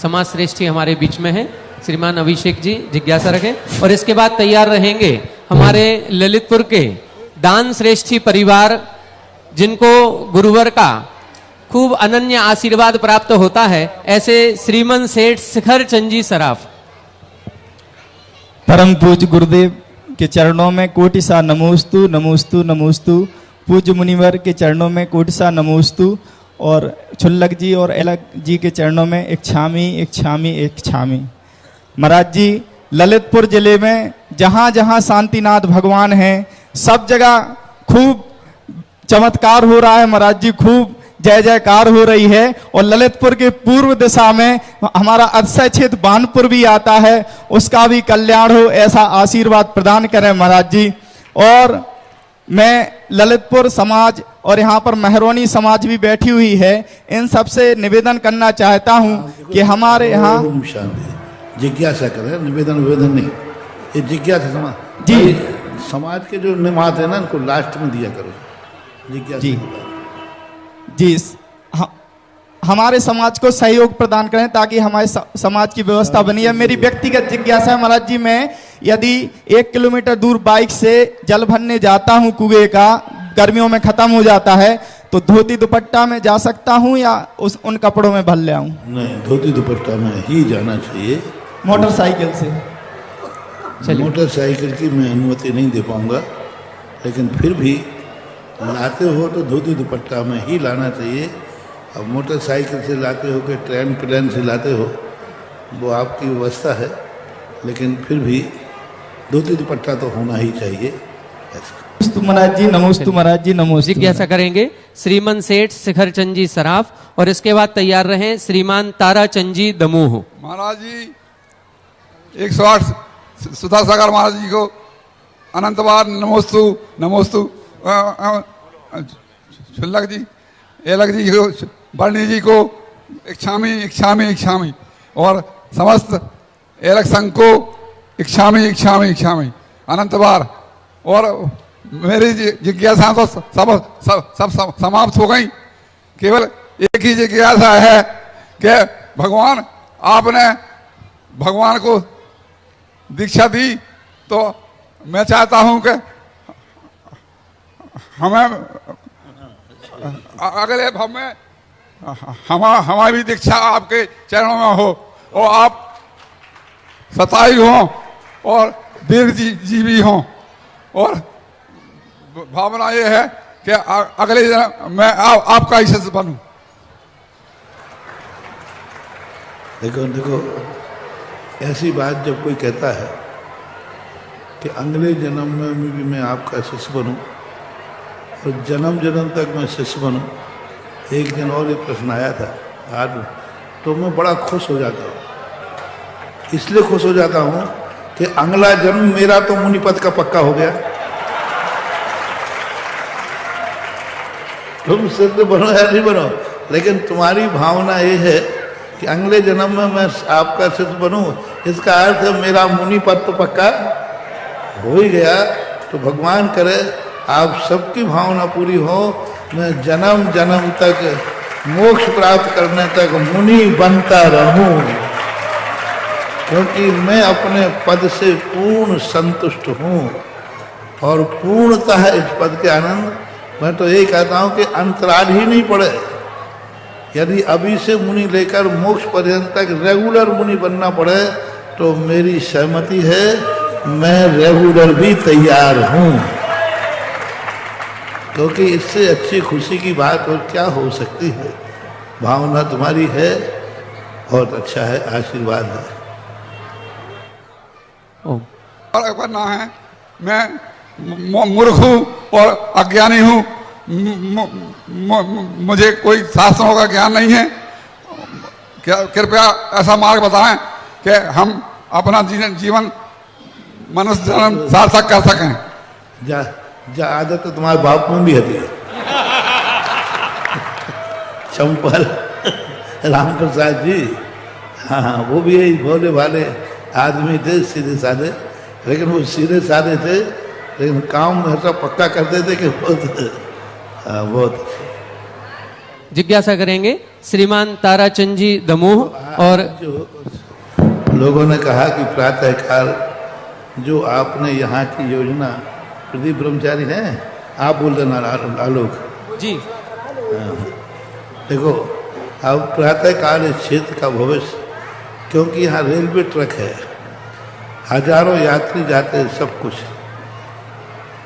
समाज श्रेष्ठी हमारे बीच में है, श्रीमान अभिषेक जी जिज्ञासा रखें। और इसके बाद तैयार रहेंगे हमारे ललितपुर के दान श्रेष्ठी परिवार, जिनको गुरुवर का खूब अनन्य आशीर्वाद प्राप्त होता है, ऐसे श्रीमन सेठ शिखर चंद जी सराफ। परम पूज्य गुरुदेव के चरणों में कोटि सा नमोस्तु नमोस्तु नमोस्तु। पूज्य मुनिवर के चरणों में कोटि सा नमोस्तु। और छुल्लक जी और एलक जी के चरणों में एक छामी एक छामी एक छामी। महाराज जी ललितपुर जिले में जहाँ जहाँ शांतिनाथ भगवान हैं सब जगह खूब चमत्कार हो रहा है महाराज जी, खूब जय जयकार हो रही है। और ललितपुर के पूर्व दिशा में हमारा अक्षय क्षेत्र बानपुर भी आता है, उसका भी कल्याण हो, ऐसा आशीर्वाद प्रदान करें महाराज जी। और मैं ललितपुर समाज और यहाँ पर मेहरोनी समाज भी बैठी हुई है, इन सबसे निवेदन करना चाहता हूँ कि हमारे यहाँ जिज्ञासा करें, निवेदन नहीं, ये जिज्ञासा समाज जी समाज के जो निमात है ना इनको लास्ट में दिया करो जिज्ञासा जी जी हमारे समाज को सहयोग प्रदान करें ताकि हमारे समाज की व्यवस्था बनी है। मेरी व्यक्तिगत जिज्ञासा है महाराज जी, मैं यदि 1 किलोमीटर दूर बाइक से जल भरने जाता हूं, कुएं का गर्मियों में खत्म हो जाता है, तो धोती दुपट्टा में जा सकता हूं या उन कपड़ों में भर ले आऊं? नहीं, धोती दुपट्टा में ही जाना चाहिए। मोटरसाइकिल से? मोटरसाइकिल की मैं अनुमति नहीं दे पाऊंगा, लेकिन फिर भी लाते हो तो धोती दुपट्टा में ही लाना चाहिए। अब मोटरसाइकिल से लाते हो कि ट्रेन प्लेन से लाते हो वो आपकी व्यवस्था है, लेकिन फिर भी धोती दुपट्टा तो होना ही चाहिए। नमोस्तु महाराज जी, नमोस्तु महाराज जी, नमोस्तु। जिज्ञासा करेंगे श्रीमन सेठ शिखर चंद जी सराफ, और इसके बाद तैयार रहें श्रीमान तारा चंद जी दमोह। महाराज जी 108 सुधा सागर महाराज जी को अनंत बार नमोस्तु नमोस्तु। शुल्लक जी एलक जी को, बर्णी जी को इच्छामी इच्छामी इच्छामी, और समस्त एलक संघ को इच्छामी इच्छामी इच्छामी अनंत बार। और मेरी जिज्ञासा तो सब समाप्त हो गई, केवल एक ही जिज्ञासा है कि भगवान आपने भगवान को दीक्षा दी, तो मैं चाहता हूं कि हमें अगले भाव में हमारी भी दीक्षा आपके चरणों में हो, और आप सताई हों और दीर्घ जीवी हों। और भावना ये है कि अगले जन्म मैं आपका ही शिष्य बनूं। देखो ऐसी बात जब कोई कहता है कि अगले जन्म में भी मैं आपका शिष्य बनूं और जन्म जन्म तक मैं शिष्य बनूं, एक दिन और ये प्रश्न आया था आज, तो मैं बड़ा खुश हो जाता हूँ। इसलिए खुश हो जाता हूँ कि अगला जन्म मेरा तो मुनिपद का पक्का हो गया। तुम सिद्ध बनो या नहीं बनो, लेकिन तुम्हारी भावना ये है कि अगले जन्म में मैं आपका शिष्य बनूं, इसका अर्थ है मेरा मुनि पद तो पक्का हो ही गया। तो भगवान करे आप सबकी भावना पूरी हो, मैं जन्म जन्म तक मोक्ष प्राप्त करने तक मुनि बनता रहूं, क्योंकि मैं अपने पद से पूर्ण संतुष्ट हूं और पूर्णतः इस पद के आनंद। मैं तो यही कहता हूं कि अंतराल ही नहीं पड़े। यदि अभी से मुनि लेकर मोक्ष पर्यंत तक रेगुलर मुनि बनना पड़े तो मेरी सहमति है, मैं रेगुलर भी तैयार हूं, क्योंकि इससे अच्छी खुशी की बात और क्या हो सकती है। भावना तुम्हारी है, बहुत अच्छा है, आशीर्वाद है। और करना है, मैं मूर्ख हूँ और अज्ञानी हूँ, मुझे कोई शास्त्रों का ज्ञान नहीं है। कृपया ऐसा मार्ग बताएं कि हम अपना जीवन मनुष्य जन्म सार्थक कर सकें। जा आदत तो तुम्हारे बाप में भी होती है। चंपल राम प्रसाद जी, हाँ वो भी यही भोले भाले आदमी थे, सीधे साधे, लेकिन वो सीधे साधे थे लेकिन काम ऐसा पक्का करते थे कि बहुत। जिज्ञासा करेंगे श्रीमान ताराचंद जी दमोह। और जो लोगों ने कहा कि प्रातः काल जो आपने यहाँ की योजना, प्रदीप ब्रह्मचारी हैं, आप बोल देना आलोक जी। देखो अब प्रातः काल इस क्षेत्र का भविष्य, क्योंकि यहाँ रेलवे ट्रैक है, हजारों यात्री जाते हैं, सब कुछ।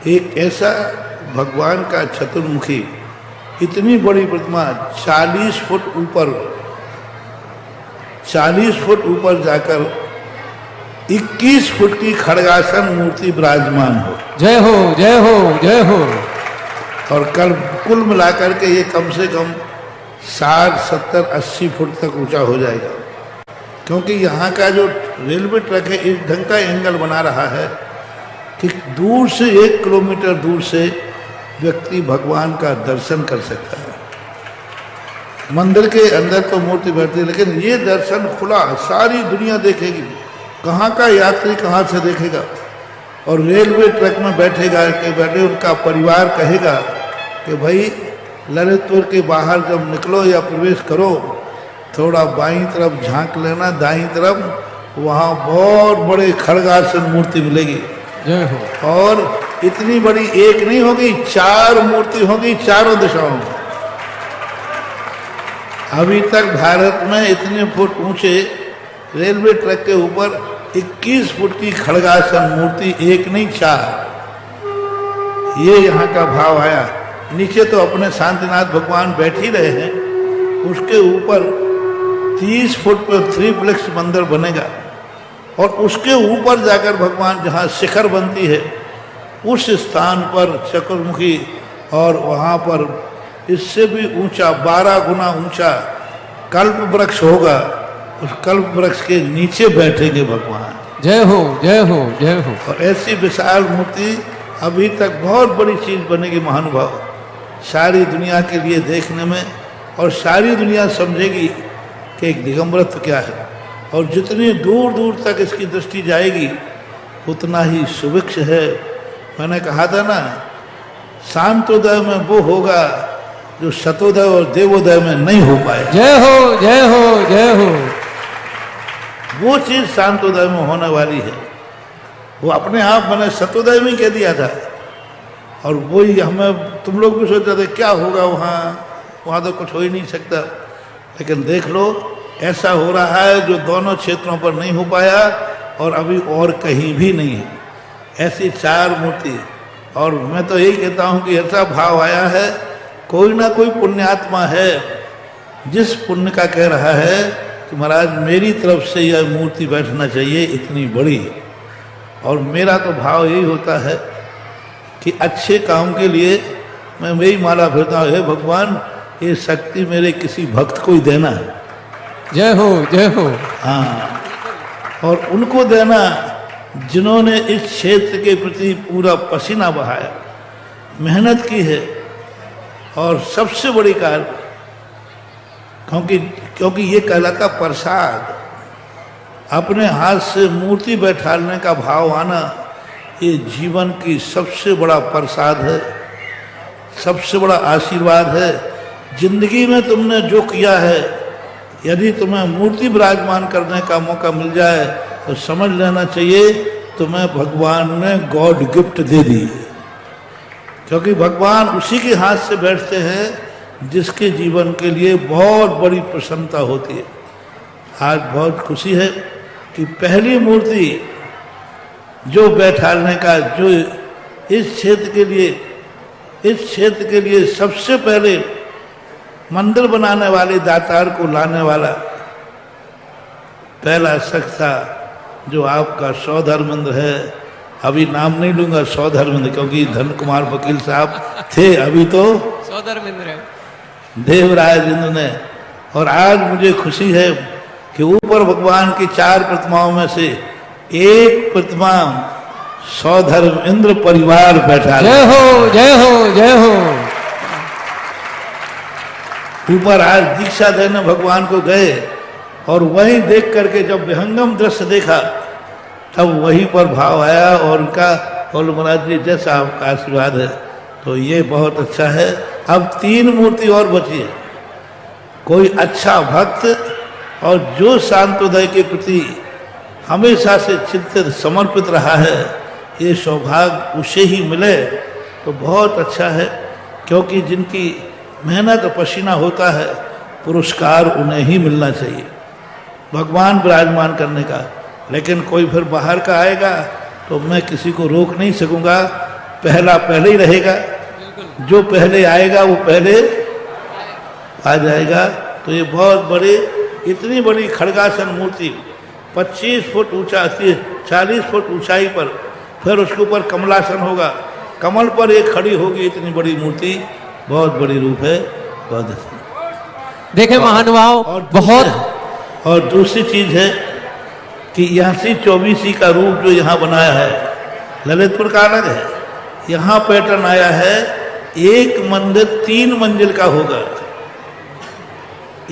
एक ऐसा भगवान का चतुर्मुखी, इतनी बड़ी प्रतिमा 40 फुट ऊपर, 40 फुट ऊपर जाकर 21 फुट की खड़गासन मूर्ति विराजमान हो। जय हो, जय हो, जय हो। और कल कुल मिलाकर के ये कम से कम 60, 70, 80 फुट तक ऊंचा हो जाएगा, क्योंकि यहाँ का जो रेलवे ट्रैक है इस ढंग का एंगल बना रहा है कि दूर से 1 किलोमीटर दूर से व्यक्ति भगवान का दर्शन कर सकता है। मंदिर के अंदर तो मूर्ति बैठती है, लेकिन ये दर्शन खुला, सारी दुनिया देखेगी। कहाँ का यात्री कहाँ से देखेगा, और रेलवे ट्रैक में बैठेगा के बैठे उनका परिवार कहेगा कि भाई ललितपुर के बाहर जब निकलो या प्रवेश करो, थोड़ा बाईं तरफ झांक लेना, दाईं तरफ वहाँ बहुत बड़े खड़गासन मूर्ति मिलेगी। जय हो। और इतनी बड़ी एक नहीं होगी, 4 मूर्ति होगी चारों दिशाओं में। अभी तक भारत में इतने फुट ऊंचे रेलवे ट्रैक के ऊपर 21 फुट की खड़गासन मूर्ति, एक नहीं 4। ये यहाँ का भाव आया। नीचे तो अपने शांतिनाथ भगवान बैठ ही रहे हैं, उसके ऊपर 30 फुट पर त्रिप्लेक्स मंदिर बनेगा, और उसके ऊपर जाकर भगवान जहाँ शिखर बनती है उस स्थान पर चक्रमुखी, और वहाँ पर इससे भी ऊंचा 12 गुना ऊंचा कल्प वृक्ष होगा। उस कल्प वृक्ष के नीचे बैठेंगे भगवान। जय हो, जय हो, जय हो। और ऐसी विशाल मूर्ति अभी तक बहुत बड़ी चीज बनेगी महानुभाव, सारी दुनिया के लिए देखने में, और सारी दुनिया समझेगी कि एक दिगंबरत्व क्या है। और जितनी दूर दूर तक इसकी दृष्टि जाएगी उतना ही सुभिक्ष है। मैंने कहा था ना, शांतोदय में वो होगा जो शतोदय और देवोदय में नहीं हो पाए। जय हो, जय हो, जय हो। वो चीज शांतोदय में होने वाली है। वो अपने आप मैंने शतोदय में कह दिया था, और वही हमें तुम लोग भी सोचते थे क्या होगा वहाँ तो कुछ हो ही नहीं सकता। लेकिन देख लो, ऐसा हो रहा है जो दोनों क्षेत्रों पर नहीं हो पाया और अभी और कहीं भी नहीं है। ऐसी 4 मूर्ति। और मैं तो यही कहता हूँ कि ऐसा भाव आया है, कोई ना कोई पुण्यात्मा है जिस पुण्य का कह रहा है कि महाराज मेरी तरफ से यह मूर्ति बैठना चाहिए इतनी बड़ी। और मेरा तो भाव यही होता है कि अच्छे काम के लिए मैं वही माला फिरता हूँ, हे भगवान ये शक्ति मेरे किसी भक्त को ही देना है। जय हो, जय हो। हाँ, और उनको देना जिन्होंने इस क्षेत्र के प्रति पूरा पसीना बहाया, मेहनत की है। और सबसे बड़ी कार क्योंकि ये कहलाता प्रसाद, अपने हाथ से मूर्ति बैठाने का भाव आना, ये जीवन की सबसे बड़ा प्रसाद है, सबसे बड़ा आशीर्वाद है। जिंदगी में तुमने जो किया है, यदि तुम्हें मूर्ति विराजमान करने का मौका मिल जाए तो समझ लेना चाहिए तुम्हें भगवान ने गॉड गिफ्ट दे दी। क्योंकि भगवान उसी के हाथ से बैठते हैं जिसके जीवन के लिए बहुत बड़ी प्रसन्नता होती है। आज बहुत खुशी है कि पहली मूर्ति जो बैठाने का, जो इस क्षेत्र के लिए सबसे पहले मंदिर बनाने वाले दातार को लाने वाला पहला शख्स था, जो आपका सौधर्मेंद्र है। अभी नाम नहीं लूंगा सौधर्मेंद्र, क्योंकि धन कुमार वकील साहब थे, अभी तो सौधर्मेंद्र देवराज इंद्र ने। और आज मुझे खुशी है कि ऊपर भगवान की 4 प्रतिमाओं में से एक प्रतिमा सौधर्मेंद्र परिवार बैठा। जय हो, जय हो, जय हो। ऊपर आज दीक्षा देने भगवान को गए, और वहीं देख करके जब विहंगम दृश्य देखा तब वहीं पर भाव आया, और उनका बोलो महाराज जी जैसा आपका आशीर्वाद है। तो ये बहुत अच्छा है। अब 3 मूर्ति और बची है। कोई अच्छा भक्त और जो शांतोदय के प्रति हमेशा से चित्त समर्पित रहा है, ये सौभाग्य उसे ही मिले तो बहुत अच्छा है। क्योंकि जिनकी मेहनत और पसीना होता है, पुरस्कार उन्हें ही मिलना चाहिए भगवान विराजमान करने का। लेकिन कोई फिर बाहर का आएगा तो मैं किसी को रोक नहीं सकूंगा, पहला पहले ही रहेगा। जो पहले आएगा वो पहले आ जाएगा। तो ये बहुत बड़ी, इतनी बड़ी खड़गासन मूर्ति 25 फुट ऊंचा 40 फुट ऊंचाई पर, फिर उसके ऊपर कमलासन होगा, कमल पर एक खड़ी होगी इतनी बड़ी मूर्ति, बहुत बड़ी रूप है, बहुत अच्छा। देखे महानुभाव, बहुत और दूसरी चीज है कि यहाँ से 24 का रूप जो यहाँ बनाया है, ललितपुर का अलग है, यहाँ पैटर्न आया है, एक मंदिर 3 मंजिल का होगा,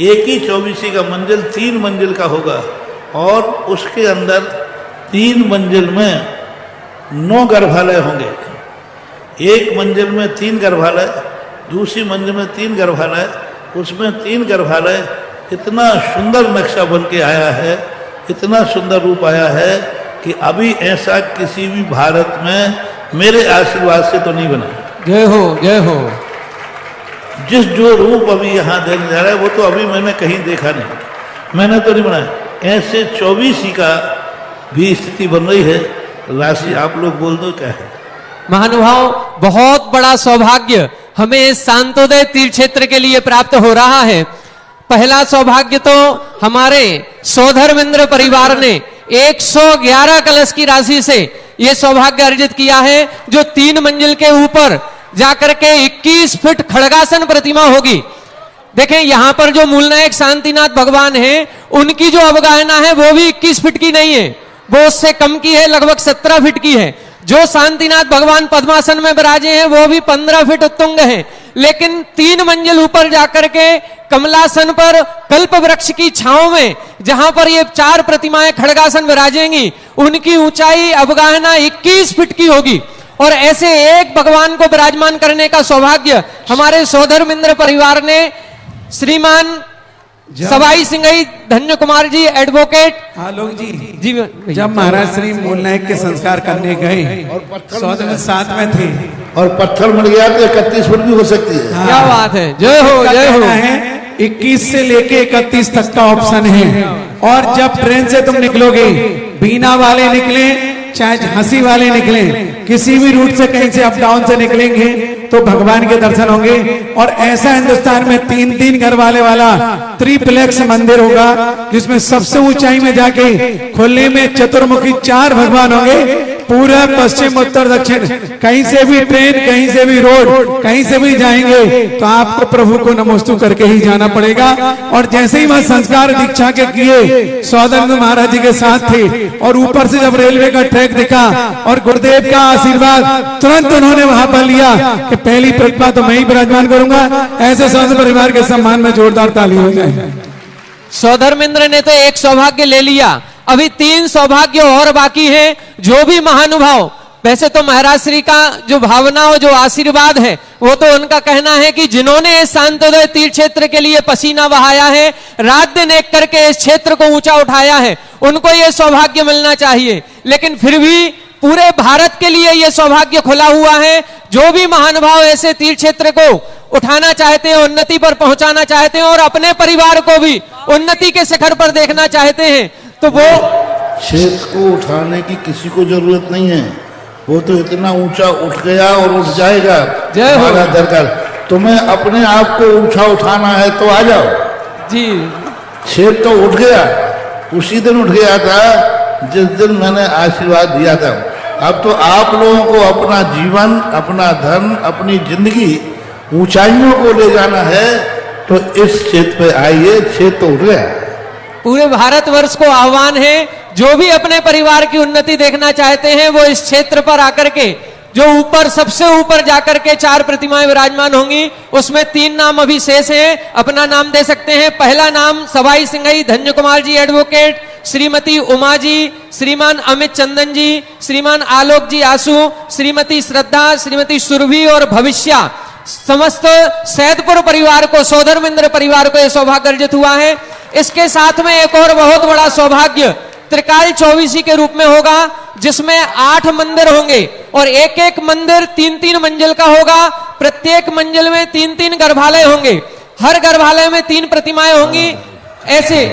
एक ही 24 का मंजिल 3 मंजिल का होगा, और उसके अंदर 3 मंजिल में 9 गर्भालय होंगे। एक मंजिल में 3 गर्भालय, दूसरी मंजिल में 3 गर्भालय, उसमें 3 गर्भालय। इतना सुंदर नक्शा बन के आया है, इतना सुंदर रूप आया है कि अभी ऐसा किसी भी भारत में मेरे आशीर्वाद से तो नहीं बना। जय हो, जय हो। जिस जो रूप अभी यहाँ देखने जा रहा है वो तो अभी मैंने कहीं देखा नहीं, मैंने तो नहीं बनाया। ऐसे 24 का भी स्थिति बन रही है। राशि आप लोग बोल दो क्या है। महानुभाव, बहुत बड़ा सौभाग्य हमें शांतोदय तीर्थ क्षेत्र के लिए प्राप्त हो रहा है। पहला सौभाग्य तो हमारे सौधर्मेंद्र परिवार ने 111 कलश की राशि से यह सौभाग्य अर्जित किया है, जो 3 मंजिल के ऊपर जाकर के 21 फीट खड़गासन प्रतिमा होगी। देखें, यहां पर जो मूलनायक शांतिनाथ भगवान हैं, उनकी जो अवगाहना है वो भी 21 फीट की नहीं है, वो उससे कम की है, लगभग 17 फीट की है। जो शांतिनाथ भगवान पद्मासन में विराजे हैं वो भी 15 फीट उत्तुंग है। लेकिन 3 मंजिल ऊपर जाकर के कमलासन पर कल्प वृक्ष की छांव में जहां पर ये 4 प्रतिमाएं खड़गासन विराजेंगी, उनकी ऊंचाई अवगाहना 21 फीट की होगी। और ऐसे एक भगवान को विराजमान करने का सौभाग्य हमारे सौधर्मेंद्र परिवार ने श्रीमान सवाई सिंघई धन्य कुमार जी एडवोकेट आलोक जी जब महाराज श्री मूलनायक के संस्कार करने गए, सौदे में साथ में थे और पत्थर मिल गया तो 31 फुट भी हो सकती है। हाँ। क्या बात है, जय हो, जय हो। 21 से लेके 31 तक का ऑप्शन है। और जब ट्रेन से तुम निकलोगे, बीना वाले निकले चाहे झांसी वाले निकले, किसी भी रूट से कहीं से अप डाउन से निकलेंगे तो भगवान के दर्शन होंगे। और ऐसा हिंदुस्तान में 3-3 घर वाले वाला त्रिप्लेक्स मंदिर होगा, जिसमें सबसे ऊंचाई में जाके खुले में चतुर्मुखी 4 भगवान होंगे। पूरब पश्चिम उत्तर दक्षिण, कहीं से भी ट्रेन, कहीं से भी रोड, कहीं से भी जाएंगे तो आपको प्रभु को नमोस्तु करके ही जाना पड़ेगा। और जैसे ही वह संस्कार दीक्षा के किए, सौधर्मेंद्र महाराज जी के साथ थे, और ऊपर से जब रेलवे का ट्रैक दिखा और गुरुदेव का आशीर्वाद तुरंत उन्होंने वहां पर लिया कि पहली प्रतिमा तो मैं ही विराजमान करूंगा। ऐसे सौधर्म परिवार के सम्मान में जोरदार ताली हो जाए। सौधर्मेंद्र ने तो एक सौभाग्य ले लिया, अभी 3 सौभाग्य और बाकी हैं। जो भी महानुभाव, वैसे तो महाराज श्री का जो भावना हो, जो आशीर्वाद है, वो तो उनका कहना है कि जिन्होंने इस शांतोदय तीर्थ क्षेत्र के लिए पसीना बहाया है, रात दिन एक करके इस क्षेत्र को ऊंचा उठाया है, उनको ये सौभाग्य मिलना चाहिए। लेकिन फिर भी पूरे भारत के लिए यह सौभाग्य खुला हुआ है। जो भी महानुभाव ऐसे तीर्थ क्षेत्र को उठाना चाहते हैं, उन्नति पर पहुंचाना चाहते हैं, और अपने परिवार को भी उन्नति के शिखर पर देखना चाहते हैं, तो वो क्षेत्र को उठाने की किसी को जरूरत नहीं है, वो तो इतना ऊंचा उठ गया और उठ जाएगा। जय हो। दरकार तुम्हें अपने आप को ऊंचा उठाना है तो आ जाओ जी। क्षेत्र तो उठ गया, उसी दिन उठ गया था जिस दिन मैंने आशीर्वाद दिया था। अब तो आप लोगों को अपना जीवन, अपना धन, अपनी जिंदगी ऊंचाइयों को ले जाना है, तो इस क्षेत्र पे आइए। क्षेत्र तो उठ गया। पूरे भारतवर्ष को आह्वान है, जो भी अपने परिवार की उन्नति देखना चाहते हैं वो इस क्षेत्र पर आकर के, जो ऊपर सबसे ऊपर जाकर के 4 प्रतिमाएं विराजमान होंगी, उसमें 3 नाम अभी शेष हैं। अपना नाम दे सकते हैं। पहला नाम सवाई सिंघई धन्य कुमार जी एडवोकेट, श्रीमती उमा जी, श्रीमान अमित चंदन जी, श्रीमान आलोक जी आंसू, श्रीमती श्रद्धा, श्रीमती सुरभि और भविष्या, समस्त सैदपुर परिवार को, सौधर्मेंद्र परिवार को यह सौभाग्य अर्जित हुआ है। इसके साथ में एक और बहुत बड़ा सौभाग्य त्रिकाल 24 के रूप में होगा, जिसमें 8 मंदिर होंगे और एक एक मंदिर 3-3 मंजिल का होगा। प्रत्येक मंजिल में 3-3 गर्भालय होंगे, हर गर्भालय में 3 प्रतिमाएं होंगी। ऐसे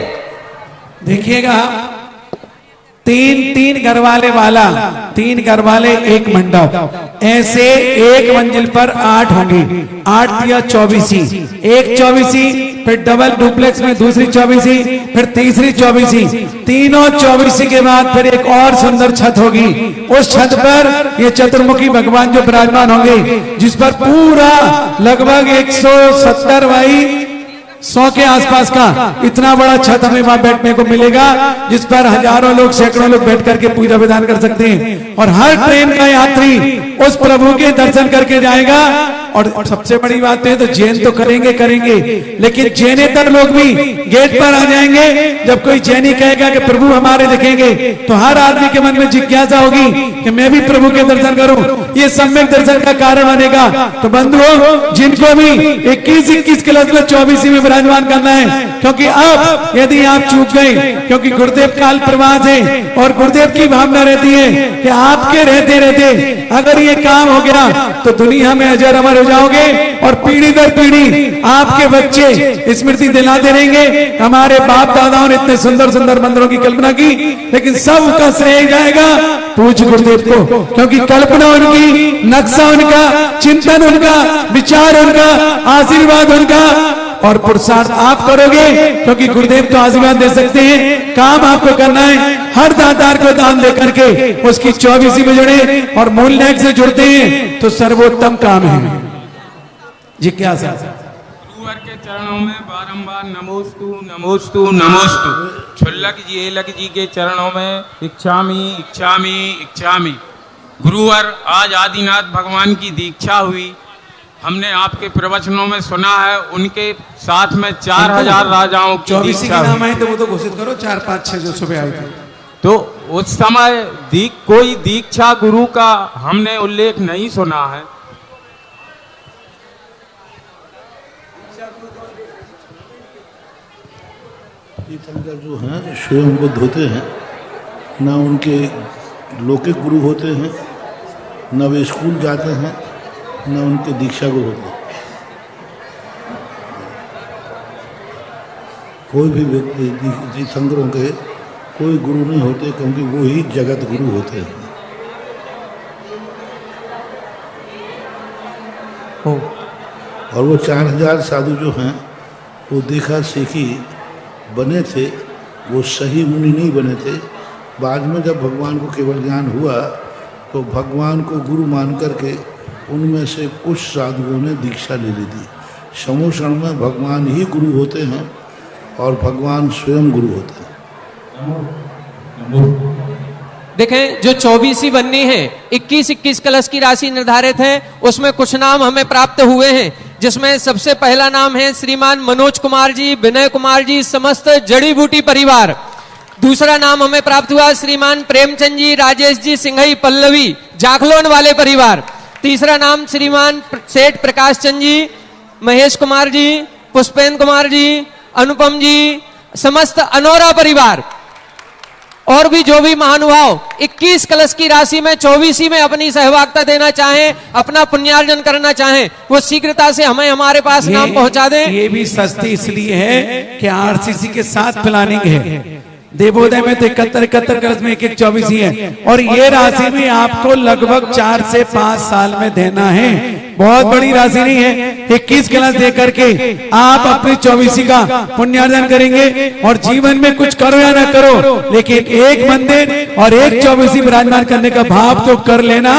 देखिएगा, 3-3 घरवाले वाला, 3 घरवाले 1 मंडप, ऐसे एक मंजिल पर 8 होंगे। 8 या 24, एक 24 फिर डबल डुप्लेक्स में दूसरी 24वीं, फिर तीसरी 24वीं, तीनों 24वीं के बाद फिर एक और सुंदर छत होगी। उस छत पर ये चतुर्मुखी भगवान जो विराजमान होंगे, जिस पर पूरा लगभग 170 बाई 100 के आसपास का इतना बड़ा छत हमें वहां बैठने को मिलेगा, जिस पर हजारों लोग, सैकड़ों लोग बैठ करके पूजा विधान कर सकते हैं। और हर ट्रेन का यात्री उस प्रभु के दर्शन करके जाएगा। और सबसे बड़ी बात है, तो जैन तो करेंगे करेंगे, लेकिन जैनेतर लोग भी गेट पर आ जाएंगे। जब कोई जैनी कहेगा कि प्रभु हमारे दिखेंगे, तो हर आदमी के मन में जिज्ञासा होगी कि मैं भी प्रभु के दर्शन करूं। ये सम्यक दर्शन का कारण बनेगा। तो बंधुओं, जिनको भी 21 क्लास में 24वीं में विराजमान करना है, क्योंकि अब यदि आप चूक गए, क्योंकि गुरुदेव काल प्रवास है और गुरुदेव की भावना रहती है कि आपके रहते रहते अगर ये काम हो गया तो दुनिया में अजर अमर हो जाओगे और पीढ़ी दर पीढ़ी आपके बच्चे स्मृति दिलाते रहेंगे। हमारे बाप दादाओं ने इतने सुंदर सुंदर मंदिरों की कल्पना की, लेकिन सबका श्रेय जाएगा पूज्य गुरुदेव को, क्योंकि कल्पना उनकी, नक्शा उनका, चिंतन उनका, विचार उनका, आशीर्वाद उनका, और पुरुषार्थ आप करोगे, क्योंकि गुरुदेव तो आशीर्वाद दे सकते हैं। काम आपको करना है, हर दातार को दान दे करके उसकी 24वीं में जुड़े और मूल नायक से जुड़ते हैं तो सर्वोत्तम काम है। जिज्ञासा गुरुवर के चरणों में बारंबार नमोस्तु नमोस्तु नमोस्तु। छुल्लक जी एलक जी के चरणों में इच्छामी इच्छामी इच्छामी। गुरुवर, आज आदिनाथ भगवान की दीक्षा हुई। हमने आपके प्रवचनों में सुना है, उनके साथ में 4000 राजाओं की दीक्षा नाम आए तो वो तो घोषित करो, 4 5 6 जो सुबह आए थे। तो उस समय कोई दीक्षा गुरु का हमने उल्लेख नहीं सुना है। तीर्थंकर जो हैं स्वयं बुद्ध होते हैं, ना उनके लौकिक गुरु होते हैं, ना वे स्कूल जाते हैं, ना उनके दीक्षा गुरु होते हैं। कोई भी व्यक्ति तीर्थंकरों के कोई गुरु नहीं होते, क्योंकि वो ही जगत गुरु होते हैं। और वो 4000 साधु जो हैं वो देखा सीखी बने थे, वो सही मुनि नहीं बने थे। बाद में जब भगवान को केवल ज्ञान हुआ तो भगवान को गुरु मान करके उनमें से कुछ साधुओं ने दीक्षा ले ली थी। समोषण में भगवान ही गुरु होते हैं और भगवान स्वयं गुरु होते हैं। देखें, जो 24वीं बननी है, 21 कलश की राशि निर्धारित है, उसमें कुछ नाम हमें प्राप्त हुए हैं, जिसमें सबसे पहला नाम है श्रीमान मनोज कुमार जी, विनय कुमार जी, समस्त जड़ी बूटी परिवार। दूसरा नाम हमें प्राप्त हुआ श्रीमान प्रेमचंद जी, राजेश जी, सिंघई पल्लवी, जाखलोन वाले परिवार। तीसरा नाम श्रीमान सेठ प्रकाश चंद जी, महेश कुमार जी, पुष्पेंद्र कुमार जी, अनुपम जी, समस्त अनोरा परिवार। और भी जो भी महानुभाव 21 कलश की राशि में 24वीं में अपनी सहभागिता देना चाहें, अपना पुण्यार्जन करना चाहें, वो शीघ्रता से हमें हमारे पास नाम पहुंचा दें। ये भी सस्ती इसलिए है कि आरसीसी के साथ प्लानिंग है। देवोदय में तो 71 कलश में 1 24 है, और ये राशि भी आपको लगभग 4 से 5 साल में देना है। बहुत बड़ी राशि नहीं है। 21 कलश दे करके आप अपनी 24वीं का पुण्यार्जन करेंगे, और जीवन में कुछ करो या ना करो, लेकिन एक मंदिर और एक 24वीं विराजमान करने का भाव तो कर लेना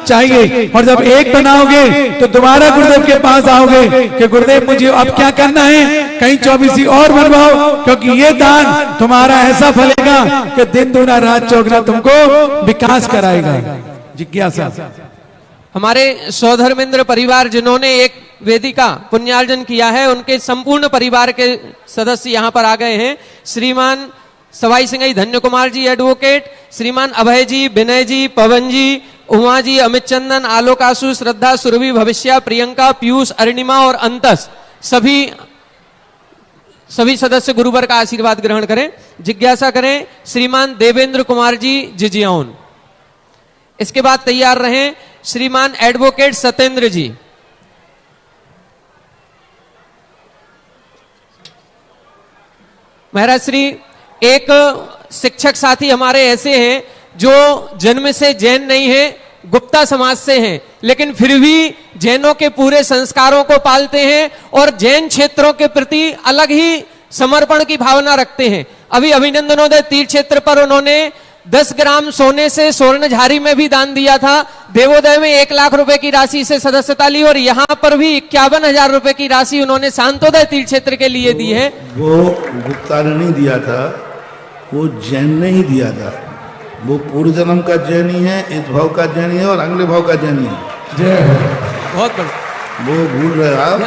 चाहिए। और जब एक बनाओगे तो दोबारा गुरुदेव के पास आओगे कि गुरुदेव मुझे अब क्या करना है, कहीं 24वीं और बनवाओ, क्योंकि ये दान तुम्हारा ऐसा फलेगा कि दिन दूना रात चौगुना तुमको विकास कराएगा। जिज्ञासा हमारे सौधर्मेंद्र परिवार जिन्होंने एक वेदिका पुण्यार्जन किया है, उनके संपूर्ण परिवार के सदस्य यहाँ पर आ गए हैं। श्रीमान सवाई सिंघई धन्य कुमार जी एडवोकेट, श्रीमान अभय जी, विनय जी, पवन जी, उमा जी, अमित चंदन, आलोक आशु, श्रद्धा, सुरभि, भविष्या, प्रियंका, पीयूष, अरुणिमा और अंतस, सभी सदस्य गुरुवर का आशीर्वाद ग्रहण करें। जिज्ञासा करें श्रीमान देवेंद्र कुमार जी जिजियाउन। इसके बाद तैयार रहें श्रीमान एडवोकेट सत्येंद्र जी। महाराज श्री, एक शिक्षक साथी हमारे ऐसे हैं जो जन्म से जैन नहीं है, गुप्ता समाज से हैं, लेकिन फिर भी जैनों के पूरे संस्कारों को पालते हैं और जैन क्षेत्रों के प्रति अलग ही समर्पण की भावना रखते हैं। अभी अभिनंदनोदय तीर्थ क्षेत्र पर उन्होंने 10 ग्राम सोने से स्वर्ण झारी में भी दान दिया था। देवोदय में 1 लाख रुपए की राशि से सदस्यता ली और यहाँ पर भी 51,000 रुपए की राशि उन्होंने शांतोदय तीर्थ क्षेत्र के लिए दी है। वो गुप्ता ने नहीं दिया था, वो जैन ने ही दिया था। वो पूर्व जन्म का जैनी है, इस भाव का जैनी है और अगले भाव का जैनी है। बहुत बढ़िया। वो भूल रहे आप,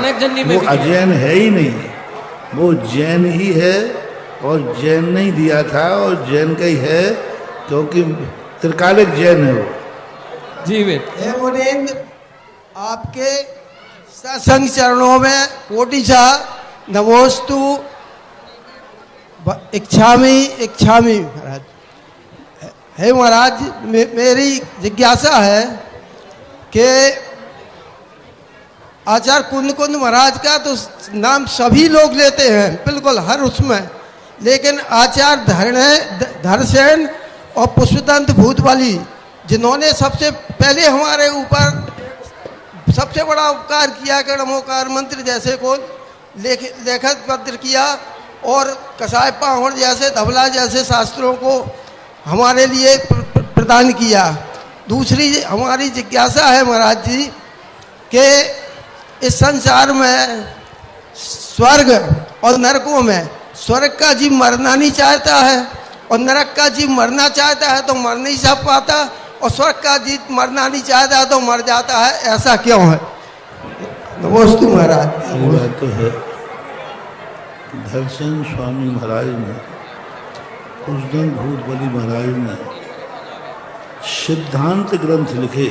वो अजैन है ही नहीं, वो जैन ही है और जैन नहीं दिया था और जैन का ही है, क्योंकि त्रिकालिक जैन है वो। जी हे मुनीन्द्र, आपके सत्संग चरणों में कोटिशा नमोस्तु इच्छामि इच्छामि। महाराज, हे महाराज, मेरी जिज्ञासा है कि आचार्य कुंद कुंद महाराज का तो नाम सभी लोग लेते हैं, बिल्कुल हर उसमें, लेकिन आचार्य धरसेन और पुष्पदंत भूतवाली, जिन्होंने सबसे पहले हमारे ऊपर सबसे बड़ा उपकार किया, कर्मोकार मंत्र जैसे को लेखक पत्र किया और कसाय पावड़ जैसे धवला जैसे शास्त्रों को हमारे लिए प्रदान किया। दूसरी हमारी जिज्ञासा है महाराज जी कि इस संसार में स्वर्ग और नरकों में स्वर्ग का जीव मरना नहीं चाहता है और नरक का जीव मरना चाहता है तो मर नहीं सब पाता, और स्वर्ग का जीव मरना नहीं चाहता तो मर जाता है, ऐसा क्यों है? नमोस्तु महाराज। ये बात तो है। धरसेन स्वामी महाराज ने, पुष्पदंत भूतवाली महाराज ने सिद्धांत ग्रंथ लिखे,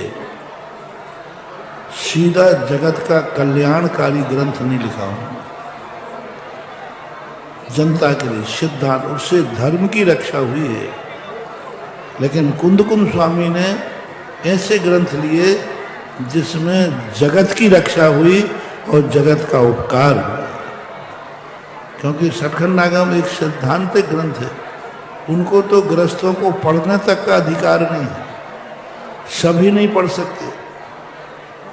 सीधा जगत का कल्याणकारी ग्रंथ नहीं लिखा उन्होंने, जनता के लिए सिद्धांत, उससे धर्म की रक्षा हुई है। लेकिन कुंद कुंद स्वामी ने ऐसे ग्रंथ लिए जिसमें जगत की रक्षा हुई और जगत का उपकार हुआ, क्योंकि सचखंड नागम एक सिद्धांतिक ग्रंथ है। उनको तो गृहस्थों को पढ़ने तक का अधिकार नहीं है, सभी नहीं पढ़ सकते,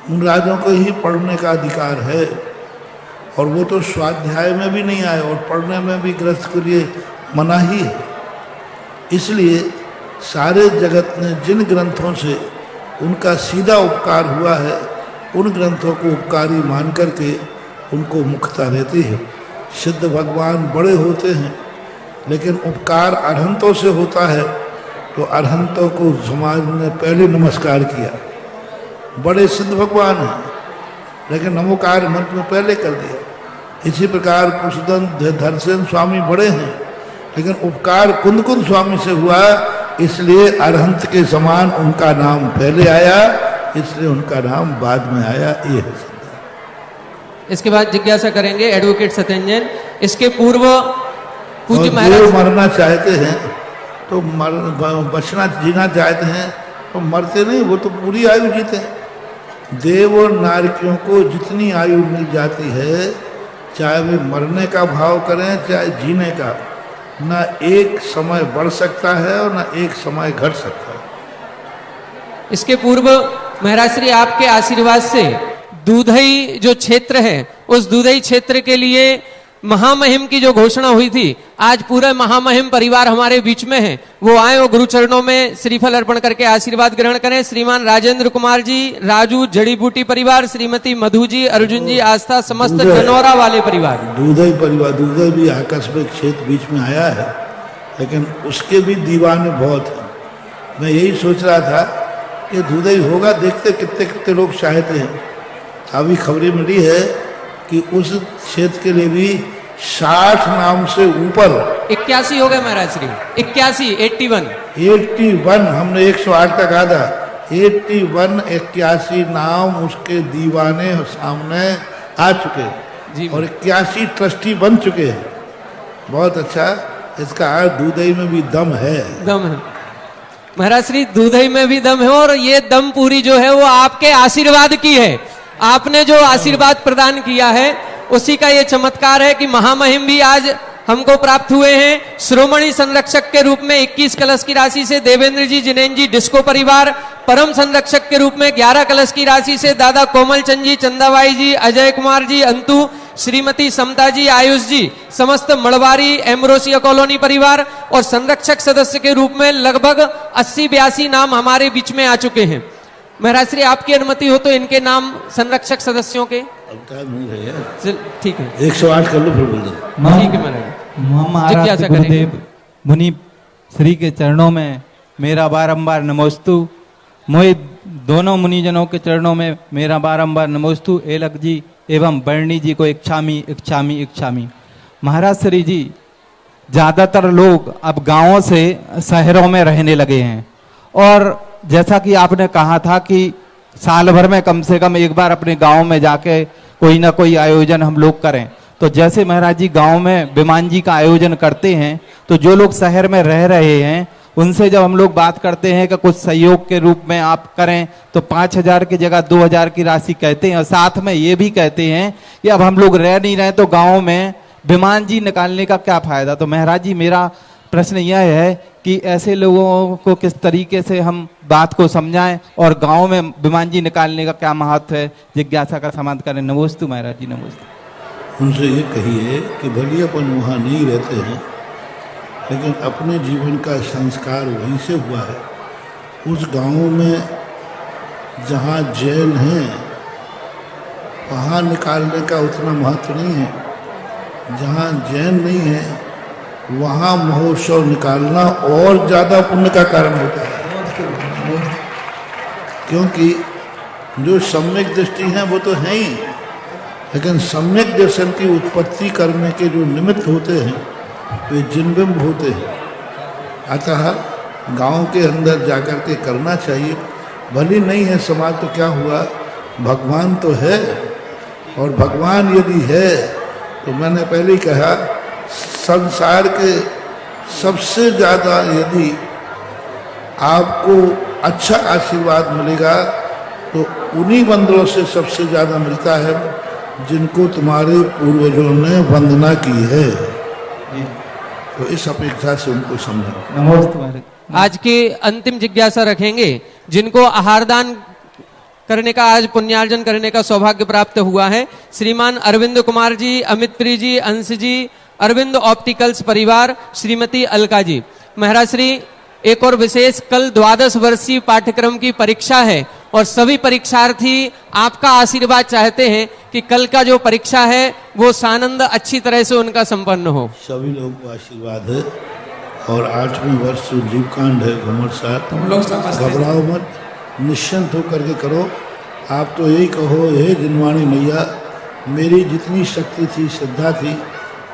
उन राजों को ही पढ़ने का अधिकार है, और वो तो स्वाध्याय में भी नहीं आए और पढ़ने में भी गृहस्थ के लिए मना ही है। इसलिए सारे जगत ने जिन ग्रंथों से उनका सीधा उपकार हुआ है, उन ग्रंथों को उपकारी मान करके उनको मुक्ता रहती है। सिद्ध भगवान बड़े होते हैं, लेकिन उपकार अरहंतों से होता है, तो अरहंतों को समाज ने पहले नमस्कार किया। बड़े सिद्ध भगवान हैं, लेकिन नमोकार मंत्र में पहले कर दिया। इसी प्रकार पुष्पदंत धरसेन स्वामी बड़े हैं, लेकिन उपकार कुंद कुंद स्वामी से हुआ, इसलिए अरहंत के समान उनका नाम पहले आया, इसलिए उनका नाम बाद में आया। ये है। इसके बाद जिज्ञासा करेंगे एडवोकेट सत्यंजन। इसके पूर्व पूज्य महाराज मरना चाहते हैं तो बचना जीना चाहते हैं तो मरते नहीं, वो तो पूरी आयु जीते हैं। देव और नारकियों को जितनी आयु मिल जाती है, चाहे वे मरने का भाव करें चाहे जीने का, ना एक समय बढ़ सकता है और ना एक समय घट सकता है। इसके पूर्व महाराज श्री आपके आशीर्वाद से दूधई जो क्षेत्र है, उस दूधई क्षेत्र के लिए महामहिम की जो घोषणा हुई थी, आज पूरा महामहिम परिवार हमारे बीच में है। वो आए और गुरु चरणों में श्रीफल अर्पण करके आशीर्वाद ग्रहण करें। श्रीमान राजेंद्र कुमार जी, राजू जड़ी बूटी परिवार, श्रीमती मधु जी, अर्जुन जी, आस्था, समस्त जनौरा वाले परिवार। दूधई परिवार, दूधई भी आकस्मिक क्षेत्र बीच में आया है, लेकिन उसके भी दीवाने बहुत हैं। मैं यही सोच रहा था कि दूधई होगा, देखते कितने कितने लोग चाहते हैं। अभी खबरें मिली है कि उस क्षेत्र के लिए भी 60 नाम से ऊपर 81 हो गए महाराज श्री। 81 हमने 108 का कहा था। 81 नाम उसके दीवाने सामने आ चुके जी, और 81 ट्रस्टी बन चुके हैं। बहुत अच्छा। इसका दूधई में भी दम है। दम है महाराज श्री, दूधई में भी दम है, और ये दम पूरी जो है वो आपके आशीर्वाद की है। आपने जो आशीर्वाद प्रदान किया है उसी का ये चमत्कार है कि महामहिम भी आज हमको प्राप्त हुए हैं। श्रोमणी संरक्षक के रूप में 21 कलश की राशि से देवेंद्र जी, जिनेन जी, डिस्को परिवार, परम संरक्षक के रूप में 11 कलश की राशि से दादा कोमल चंद जी, चंदाबाई जी, अजय कुमार जी, अंतु, श्रीमती समता जी, आयुष जी, समस्त मड़वारी एमरोसिया कॉलोनी परिवार और संरक्षक सदस्य के रूप में लगभग 80-82 नाम हमारे बीच में आ चुके हैं। महाराज श्री आपकी अनुमति हो तो इनके नाम संरक्षक सदस्यों के ठीक है 108 कर लो फिर बोल दो। ठीक है महाराज। महाराज गुरुदेव मुनि श्री के चरणों में मेरा बारंबार नमोस्तु। मोहि दोनों मुनिजनों के चरणों में मेरा बारंबार नमोस्तु। एलक जी एवं बर्णी जी को इच्छामी इच्छामी इच्छामी। महाराज श्री जी ज़्यादातर लोग अब गांवों से शहरों में रहने लगे हैं और जैसा कि आपने कहा था कि साल भर में कम से कम एक बार अपने गांव में जाके कोई ना कोई आयोजन हम लोग करें, तो जैसे महाराज जी गांव में विमान जी का आयोजन करते हैं तो जो लोग शहर में रह रहे हैं उनसे जब हम लोग बात करते हैं कि कुछ सहयोग के रूप में आप करें तो 5,000 की जगह 2,000 की राशि कहते हैं और साथ में ये भी कहते हैं कि अब हम लोग रह नहीं रहे तो गाँव में विमान जी निकालने का क्या फायदा। तो महाराज जी मेरा प्रश्न यह है कि ऐसे लोगों को किस तरीके से हम बात को समझाएं और गांव में विमान जी निकालने का क्या महत्व है, जिज्ञासा का समाधान करें। नमोस्तु महाराज जी नमोस्तु। उनसे ये कहिए कि भले अपन वहाँ नहीं रहते हैं लेकिन अपने जीवन का संस्कार वहीं से हुआ है। उस गांव में जहाँ जैन हैं वहाँ निकालने का उतना महत्व नहीं है, जहाँ जैन नहीं है वहाँ महोत्सव निकालना और ज़्यादा पुण्य का कारण होता है, क्योंकि जो सम्यक दृष्टि है वो तो है ही, लेकिन सम्यक दर्शन की उत्पत्ति करने के जो निमित्त होते हैं वे जिनबिंब होते हैं। अतः गांव के अंदर जाकर के करना चाहिए। भली नहीं है समाज तो क्या हुआ, भगवान तो है, और भगवान यदि है तो मैंने पहले ही कहा संसार के सबसे ज़्यादा यदि आपको अच्छा आशीर्वाद मिलेगा तो उन्हीं बंदरों से सबसे ज़्यादा मिलता है जिनको तुम्हारे पूर्वजों ने वंदना की है। तो इस अपेक्षा से उनको समझो। आज की अंतिम जिज्ञासा रखेंगे जिनको आहारदान करने का आज पुण्यार्जन करने का सौभाग्य प्राप्त हुआ है। श्रीमान अरविंद कुमार जी, अमित प्री जी, अंश जी, अरविंद ऑप्टिकल्स परिवार, श्रीमती अलका जी। महाराज श्री एक और विशेष, कल 12 वर्षीय पाठ्यक्रम की परीक्षा है और सभी परीक्षार्थी आपका आशीर्वाद चाहते हैं कि कल का जो परीक्षा है वो सानंद अच्छी तरह से उनका संपन्न हो। सभी लोगों को आशीर्वाद है और 8वें वर्ष जीवकांड है घुमर साथ, घबराओ मत, निश्चिंत होकर के करो। आप तो यही कहो, हे जिनवाणी मैया मेरी जितनी शक्ति थी श्रद्धा थी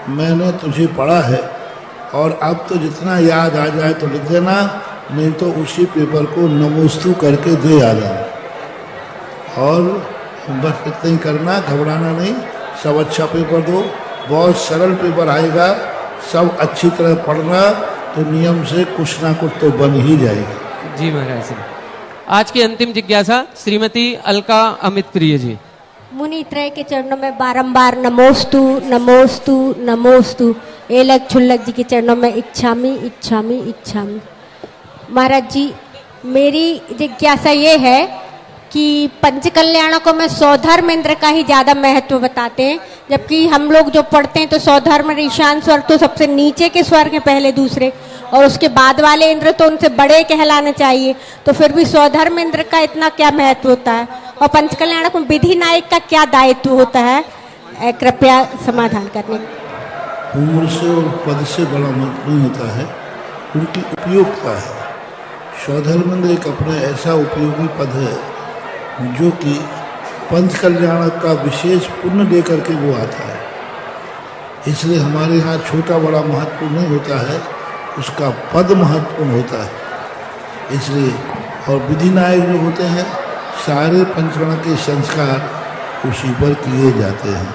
मैंने तुझे पढ़ा है और अब तो जितना याद आ जाए तो लिख देना, नहीं तो उसी पेपर को नमोस्तु करके दे आना। और बस इतना ही करना, घबराना नहीं, सब अच्छा पेपर दो, बहुत सरल पेपर आएगा, सब अच्छी तरह पढ़ना तो नियम से कुछ ना कुछ तो बन ही जाएगा। जी महाराज जी। आज की अंतिम जिज्ञासा श्रीमती अलका अमित प्रिय जी। मुनि त्रय के चरणों में बारंबार नमोस्तु नमोस्तु नमोस्तु। एलक छुल्लक जी के चरणों में इच्छामी इच्छामी इच्छामी। महाराज जी मेरी जिज्ञासा ये है कि पंच कल्याणकों में सौधर्म इंद्र का ही ज़्यादा महत्व बताते हैं, जबकि हम लोग जो पढ़ते हैं तो सौधर्म ईशान स्वर्ग तो सबसे नीचे के स्वर्ग हैं, पहले दूसरे, और उसके बाद वाले इंद्र तो उनसे बड़े कहलाने चाहिए। तो फिर भी सौधर्म इंद्र का इतना क्या महत्व होता है और पंच कल्याणक में विधि नायक का क्या दायित्व होता है, कृपया समाधान करने। उम्र से और पद से बड़ा महत्व नहीं होता है, उनकी उपयोगिता है। सौधर्मेंद्र एक अपने ऐसा उपयोगी पद है जो कि पंच कल्याणक का विशेष पुण्य लेकर के वो आता है। इसलिए हमारे यहाँ छोटा बड़ा महत्वपूर्ण नहीं होता है, उसका पद महत्वपूर्ण होता है। इसलिए और विधि नायक जो होते हैं सारे पंचकर्ण के संस्कार उसी पर किए जाते हैं।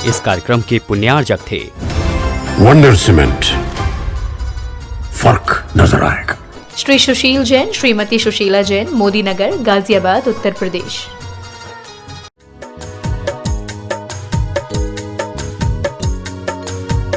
इस कार्यक्रम के पुण्यार्जक थे वंडर सीमेंट, फर्क नजर आएगा। श्री सुशील जैन, श्रीमती सुशीला जैन, मोदी नगर, गाजियाबाद, उत्तर प्रदेश।